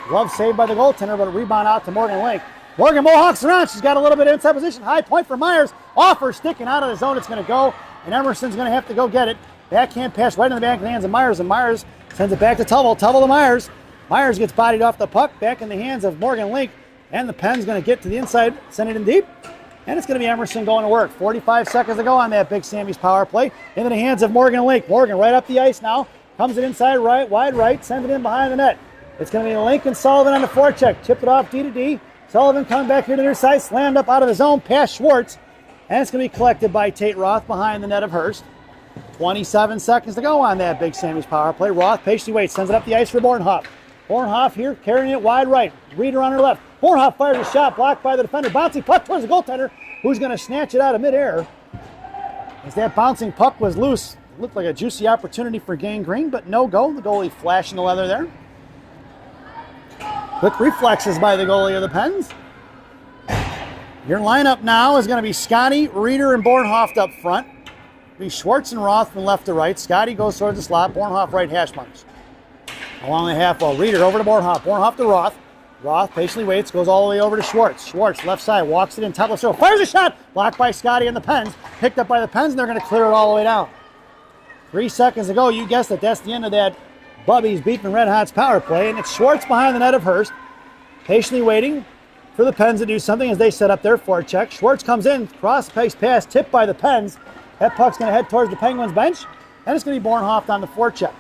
Glove saved by the goaltender, but a rebound out to Morgan Link. Morgan mohawks around. She's got a little bit of inside position. High point for Myers. Off her, sticking out of the zone. It's going to go, and Emerson's going to have to go get it. Backhand pass right in the back of the hands of Myers, and Myers sends it back to Tuvell. Tuvell to Myers. Myers gets bodied off the puck, back in the hands of Morgan Link, and the Pen's going to get to the inside, send it in deep, and it's going to be Emerson going to work. 45 seconds to go on that Big Sammy's power play. Into the hands of Morgan Link. Morgan right up the ice now. Comes it inside right, wide right, sends it in behind the net. It's going to be Link and Sullivan on the forecheck. Chipped it off D to D. Sullivan coming back here to the near side, slammed up out of the zone, past Schwartz, and it's going to be collected by Tate Roth behind the net of Hurst. 27 seconds to go on that Big Sammy's power play. Roth patiently waits, sends it up the ice for Bornhoff. Bornhoff here carrying it wide right. Reeder on her left. Bornhoff fires a shot, blocked by the defender. Bouncing puck towards the goaltender, who's going to snatch it out of midair. As that bouncing puck was loose, it looked like a juicy opportunity for Gang Green, but no go. The goalie flashing the leather there. Quick reflexes by the goalie of the Pens. Your lineup now is going to be Scotty, Reeder, and Bornhoff up front. Be Schwartz and Roth from left to right. Scotty goes towards the slot. Bornhoff right hash marks. Along the half wall. Reeder over to Bornhoff. Bornhoff to Roth. Roth patiently waits. Goes all the way over to Schwartz. Schwartz left side. Walks it in. Top of the show. Fires a shot. Blocked by Scotty and the Pens. Picked up by the Pens, and they're going to clear it all the way down. 3 seconds to go. You guessed it. That's the end of that Bubby's Beepin' Red Hot's power play. And it's Schwartz behind the net of Hurst. Patiently waiting for the Pens to do something as they set up their forecheck. Schwartz comes in. Cross-pace pass. Tipped by the Pens. That puck's going to head towards the Penguins bench. And it's going to be Bornhoff on the forecheck.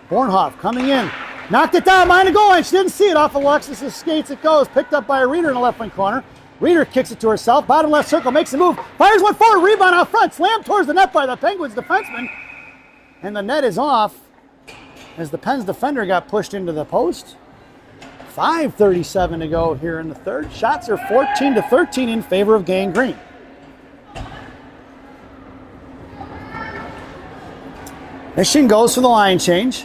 Bornhoff coming in. Knocked it down behind the goal line. She didn't see it. Off Alexis' skates it goes. Picked up by a Reeder in the left wing corner. Reeder kicks it to herself. Bottom left circle. Makes a move. Fires one forward. Rebound out front. Slammed towards the net by the Penguins defenseman. And the net is off as the Pens defender got pushed into the post. 5:37 to go here in the third. Shots are 14-13 in favor of Gang Green. Mission goes for the line change.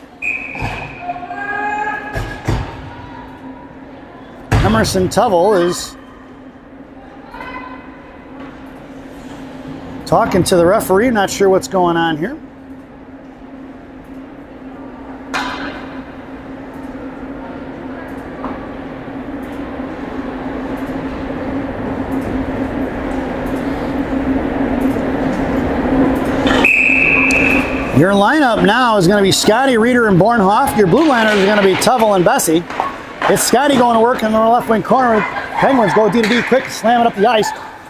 Emerson Tuvell is talking to the referee. Not sure what's going on here. Your lineup now is going to be Scotty, Reeder, and Bornhoff. Your blue liners are going to be Tuvell and Bessie. It's Scotty going to work in the left wing corner. Penguins go D to D quick, slam it up the ice.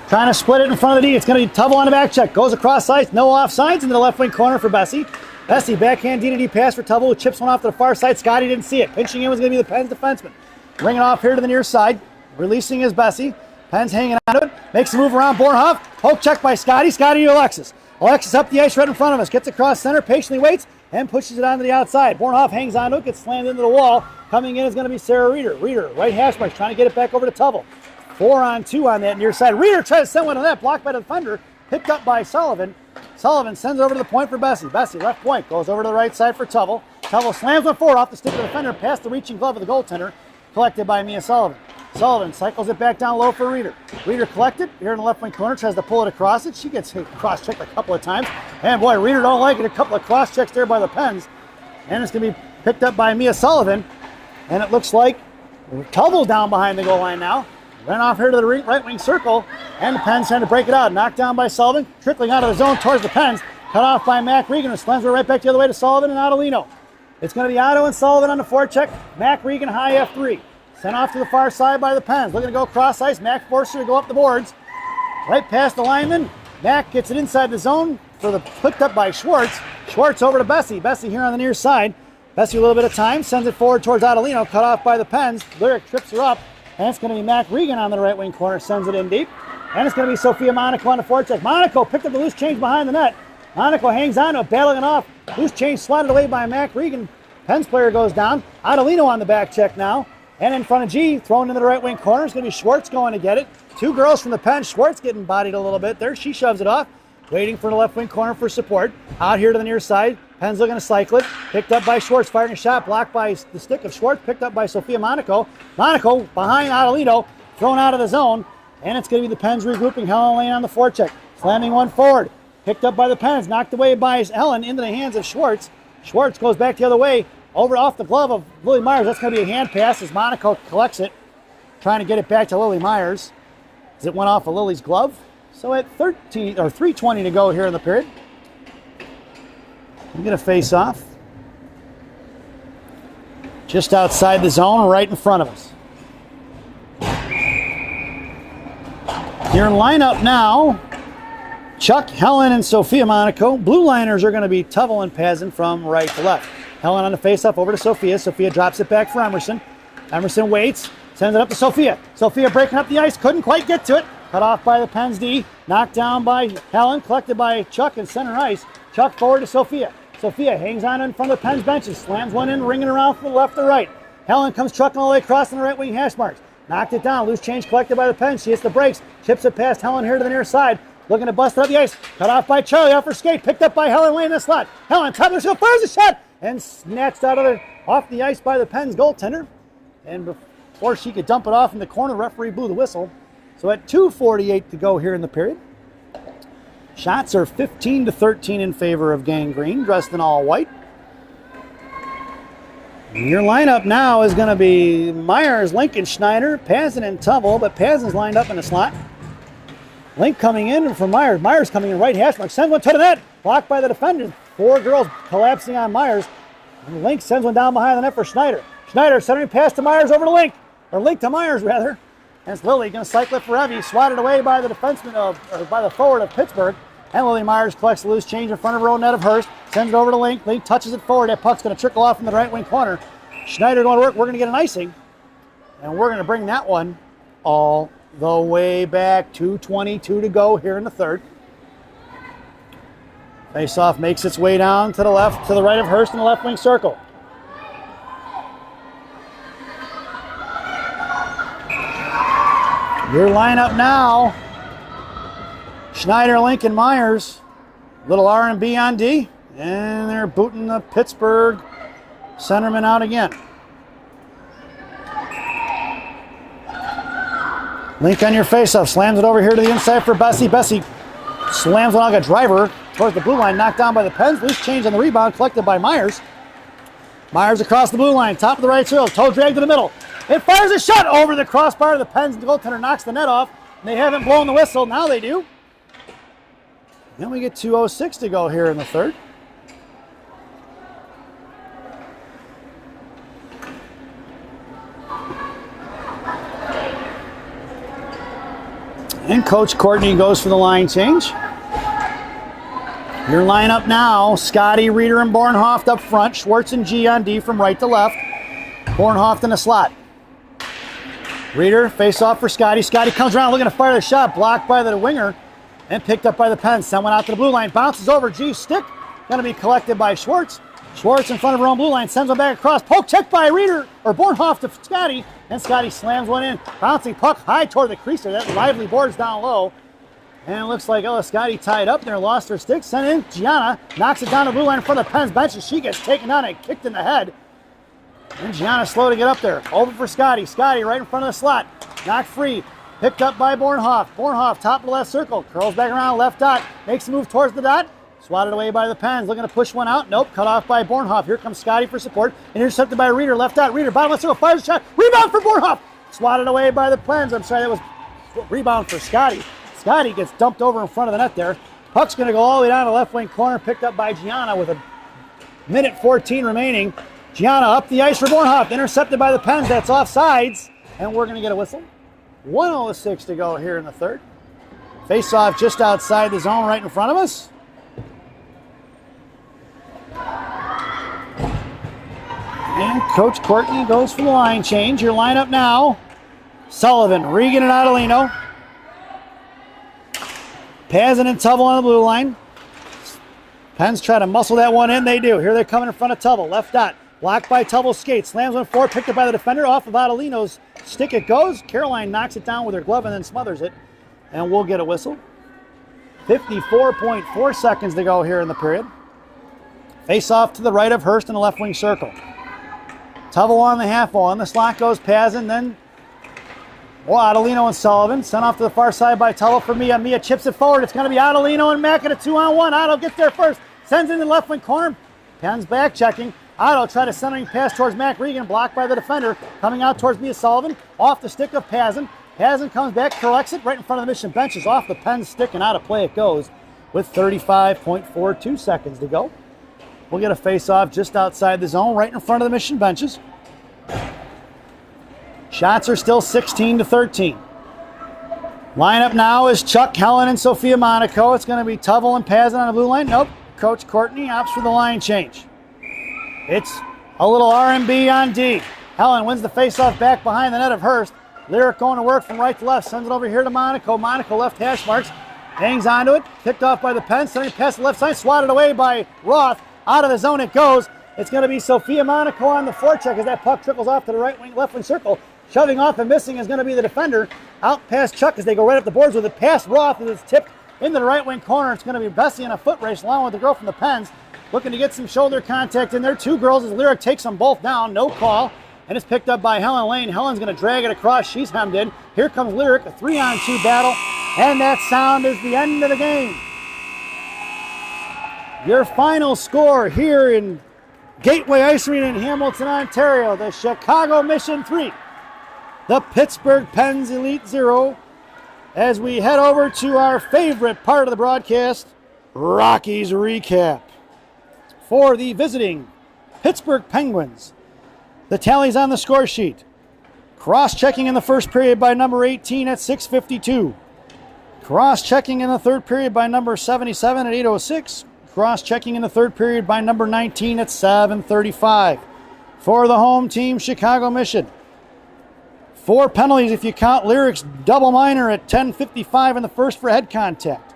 Trying to split it in front of the D. It's going to be Tuvell on the back check. Goes across ice, no offsides into the left wing corner for Bessie. Bessie backhand D to D pass for Tuvell, who chips one off to the far side. Scotty didn't see it. Pinching in was going to be the Pens defenseman. Bringing it off here to the near side. Releasing is Bessie. Pens hanging on to it. Makes a move around Bornhoff. Poke check by Scotty. Scotty to Alexis. Alexis up the ice right in front of us. Gets across center. Patiently waits and pushes it onto the outside. Bornhoff hangs on to it. Gets slammed into the wall. Coming in is going to be Sarah Reeder. Reeder, right hash marks, trying to get it back over to Tuvell. 4-on-2 on that near side. Reeder tries to send one on that. Blocked by the defender. Picked up by Sullivan. Sullivan sends it over to the point for Bessie. Bessie, left point. Goes over to the right side for Tuvell. Tuvell slams one forward off the stick of the defender. Past the reaching glove of the goaltender. Collected by Mia Sullivan. Sullivan cycles it back down low for Reeder. Reeder collected here in the left wing corner. Tries to pull it across it. She gets cross-checked a couple of times. And boy, Reeder don't like it. A couple of cross-checks there by the Pens. And it's going to be picked up by Mia Sullivan. And it looks like Tubble down behind the goal line now. Ran off here to the right wing circle, and the Pens trying to break it out. Knocked down by Sullivan, trickling out of the zone towards the Pens. Cut off by Mac Regan, who slams it right back the other way to Sullivan and Adelino. It's going to be Otto and Sullivan on the forecheck. Mac Regan high F3. Sent off to the far side by the Pens. Looking to go cross ice. Mac forces her to go up the boards. Right past the lineman. Mac gets it inside the zone for the picked up by Schwartz. Schwartz over to Bessie. Bessie here on the near side. Bessie a little bit of time. Sends it forward towards Adelino. Cut off by the Pens. Lyric trips her up. And it's going to be Mac Regan on the right wing corner. Sends it in deep. And it's going to be Sophia Monaco on the forecheck. Monaco picked up the loose change behind the net. Monaco hangs on to it, battling it off. Loose change swatted away by Mac Regan. Pens player goes down. Adelino on the back check now. And in front of G, thrown into the right wing corner. It's going to be Schwartz going to get it. Two girls from the Pens. Schwartz getting bodied a little bit there. She shoves it off. Waiting for the left wing corner for support. Out here to the near side. Pens looking to cycle it. Picked up by Schwartz. Firing a shot. Blocked by the stick of Schwartz. Picked up by Sophia Monaco. Monaco behind Adelino. Thrown out of the zone. And it's going to be the Pens regrouping. Helen Lane on the forecheck. Slamming one forward. Picked up by the Pens. Knocked away by Ellen into the hands of Schwartz. Schwartz goes back the other way. Over off the glove of Lily Myers. That's going to be a hand pass as Monaco collects it. Trying to get it back to Lily Myers. As it went off of Lily's glove. So at 3:20 to go here in the period. We're going to face off. Just outside the zone, right in front of us. Your lineup now. Chuck, Helen, and Sophia Monaco. Blue liners are going to be Tuvel and Pazin from right to left. Helen on the face-off over to Sophia. Sophia drops it back for Emerson. Emerson waits, sends it up to Sophia. Sophia breaking up the ice, couldn't quite get to it. Cut off by the Pens D. Knocked down by Helen, collected by Chuck in center ice. Chuck forward to Sophia. Sophia hangs on in front of the Pens benches, slams one in, ringing around from the left to right. Helen comes trucking all the way across on the right wing hash marks. Knocked it down, loose change collected by the Pens. She hits the brakes, chips it past Helen here to the near side. Looking to bust it up the ice. Cut off by Charlie off her skate. Picked up by Helen Lane in the slot. Helen top of the shield, fires a shot. And snatched off the ice by the Pens goaltender. And before she could dump it off in the corner, the referee blew the whistle. So at 2:48 to go here in the period. Shots are 15-13 in favor of Gang Green, dressed in all white. And your lineup now is going to be Myers, Lincoln, Schneider, Pazin, and Tuvel, but Pazin's lined up in the slot. Link coming in from Myers. Myers coming in right hash mark. Sends one to the net. Blocked by the defenders. Four girls collapsing on Myers. And Link sends one down behind the net for Schneider. Schneider centering pass to Myers over to Link. Or Link to Myers, rather. And it's Lily going to cycle it for Evie. Swatted away by the defenseman or by the forward of Pittsburgh. And Lily Myers collects the loose change in front of her own net of Hurst. Sends it over to Link. Link touches it forward. That puck's going to trickle off in the right wing corner. Schneider going to work. We're going to get an icing. And we're going to bring that one all the way back. 2:22 to go here in the third. Face-off makes its way down to the left, to the right of Hurst in the left wing circle. Your lineup now. Schneider, Lincoln, Myers. Little R&B on D. And they're booting the Pittsburgh centerman out again. Link on your face-off. Slams it over here to the inside for Bessie. Bessie slams it like a driver towards the blue line. Knocked down by the Pens. Loose change on the rebound. Collected by Myers. Myers across the blue line. Top of the right field. Toe drag to the middle. It fires a shot over the crossbar. The Pens goaltender knocks the net off. And they haven't blown the whistle. Now they do. Then we get 2:06 to go here in the third. And Coach Courtney goes for the line change. Your lineup now, Scotty, Reeder, and Bornhoft up front. Schwartz and G on D from right to left. Bornhoft in the slot. Reeder, face off for Scotty. Scotty comes around looking to fire the shot. Blocked by the winger and picked up by the Pens. Sent one out to the blue line. Bounces over. G's stick. Going to be collected by Schwartz. Schwartz in front of her own blue line. Sends one back across. Poke check by Reeder or Bornhoft to Scotty. And Scotty slams one in. Bouncing puck high toward the creaser. That lively boards down low. And it looks like Scotty tied up there. Lost her stick. Sent in. Gianna knocks it down the blue line in front of the Pens bench. And she gets taken down and kicked in the head. And Gianna slow to get up there. Over for Scotty. Scotty right in front of the slot. Knocked free. Picked up by Bornhoft. Bornhoft top of the left circle. Curls back around left dot. Makes a move towards the dot. Swatted away by the Pens. Looking to push one out. Nope. Cut off by Bornhoff. Here comes Scotty for support. Intercepted by Reeder. Left out. Reeder. Bottom left circle. Fires a shot. Rebound for Bornhoff. Swatted away by the Pens. I'm sorry, that was rebound for Scotty. Scotty gets dumped over in front of the net there. Puck's going to go all the way down to the left wing corner. Picked up by Gianna with a minute 14 remaining. Gianna up the ice for Bornhoff. Intercepted by the Pens. That's offsides. And we're going to get a whistle. 1:06 to go here in the third. Face-off just outside the zone right in front of us. And Coach Courtney goes for the line change. Your lineup now. Sullivan, Regan, and Adelino. Pazin and Tubble on the blue line. Pens try to muscle that one in. They do. Here they're coming in front of Tubble. Left dot. Blocked by Tubble's skate. Slams one forward. Picked up by the defender. Off of Adelino's stick it goes. Caroline knocks it down with her glove and then smothers it. And we'll get a whistle. 54.4 seconds to go here in the period. Face off to the right of Hurst in the left wing circle. Tubble on the half wall. On the slot goes Pazin. Then Adelino and Sullivan. Sent off to the far side by Tubble for Mia. Mia chips it forward. It's going to be Adelino and Mack at a 2-on-1. Otto gets there first. Sends in the left wing corner. Pens back checking. Otto try to centering pass towards Mac Regan. Blocked by the defender. Coming out towards Mia Sullivan. Off the stick of Pazin. Pazin comes back, collects it right in front of the Mission benches. Off the Pens stick and out of play it goes with 35.42 seconds to go. We'll get a face-off just outside the zone, right in front of the Mission benches. Shots are still 16-13. Lineup now is Chuck, Helen, and Sophia Monaco. It's going to be Tubble and Pazin on the blue line. Nope. Coach Courtney opts for the line change. It's a little R&B on D. Helen wins the face-off back behind the net of Hurst. Lyric going to work from right to left. Sends it over here to Monaco. Monaco left hash marks. Hangs onto it. Picked off by the Pens. Sending past the left side. Swatted away by Roth. Out of the zone it goes. It's going to be Sophia Monaco on the forecheck as that puck trickles off to the right wing, left wing circle. Shoving off and missing is going to be the defender. Out past Chuck as they go right up the boards with it. Past Roth as it's tipped into the right wing corner. It's going to be Bessie in a foot race along with the girl from the Pens. Looking to get some shoulder contact in there. Two girls as Lyric takes them both down. No call. And it's picked up by Helen Lane. Helen's going to drag it across. She's hemmed in. Here comes Lyric, a 3-on-2 battle. And that sound is the end of the game. Your final score here in Gateway Ice Arena in Hamilton, Ontario. The Chicago Mission 3. The Pittsburgh Pens Elite 0. As we head over to our favorite part of the broadcast, Rockies Recap. For the visiting Pittsburgh Penguins, the tallies on the score sheet. Cross-checking in the first period by number 18 at 6:52. Cross-checking in the third period by number 77 at 8:06. Cross-checking in the third period by number 19 at 7:35. For the home team, Chicago Mission. 4 penalties if you count Lyric's double minor at 10:55 in the first for head contact.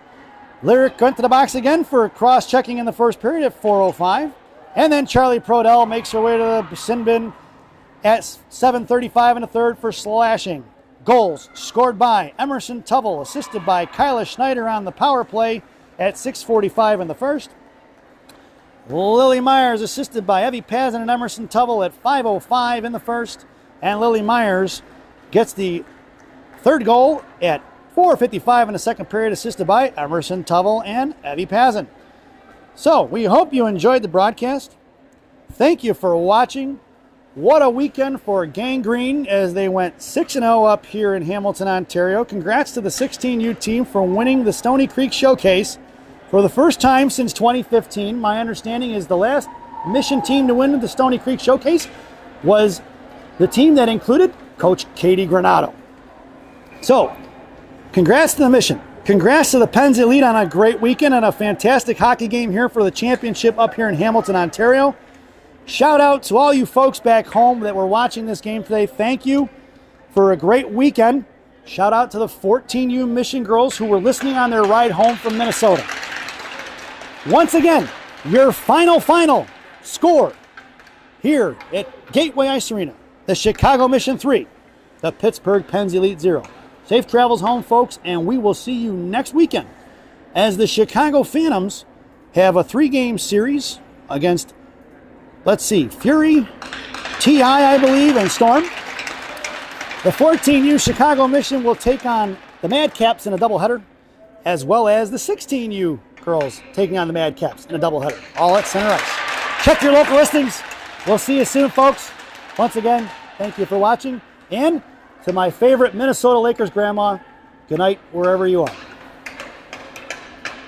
Lyric went to the box again for cross-checking in the first period at 4:05. And then Charlie Prodell makes her way to the sin bin at 7:35 in the third for slashing. Goals scored by Emerson Tubble, assisted by Kyla Schneider on the power play at 6:45 in the first. Lily Myers assisted by Evie Pazin and Emerson Tubble at 5:05 in the first. And Lily Myers gets the third goal at 4:55 in the second period, assisted by Emerson Tubble and Evie Pazin. So, we hope you enjoyed the broadcast. Thank you for watching. What a weekend for Gang Green as they went 6-0 up here in Hamilton, Ontario. Congrats to the 16U team for winning the Stony Creek Showcase for the first time since 2015. My understanding is the last Mission team to win the Stony Creek Showcase was the team that included Coach Katie Granado. So, congrats to the Mission. Congrats to the Pens Elite on a great weekend and a fantastic hockey game here for the championship up here in Hamilton, Ontario. Shout out to all you folks back home that were watching this game today. Thank you for a great weekend. Shout out to the 14U Mission girls who were listening on their ride home from Minnesota. Once again, your final score here at Gateway Ice Arena. The Chicago Mission 3, the Pittsburgh Pens Elite 0. Safe travels home, folks, and we will see you next weekend as the Chicago Phantoms have a 3-game series against, Fury, TI, I believe, and Storm. The 14U Chicago Mission will take on the Madcaps in a doubleheader, as well as the 16U Pearls taking on the Mad Caps in a doubleheader, all at center ice. Check your local listings. We'll see you soon, folks. Once again, thank you for watching. And to my favorite Minnesota Lakers grandma, good night wherever you are.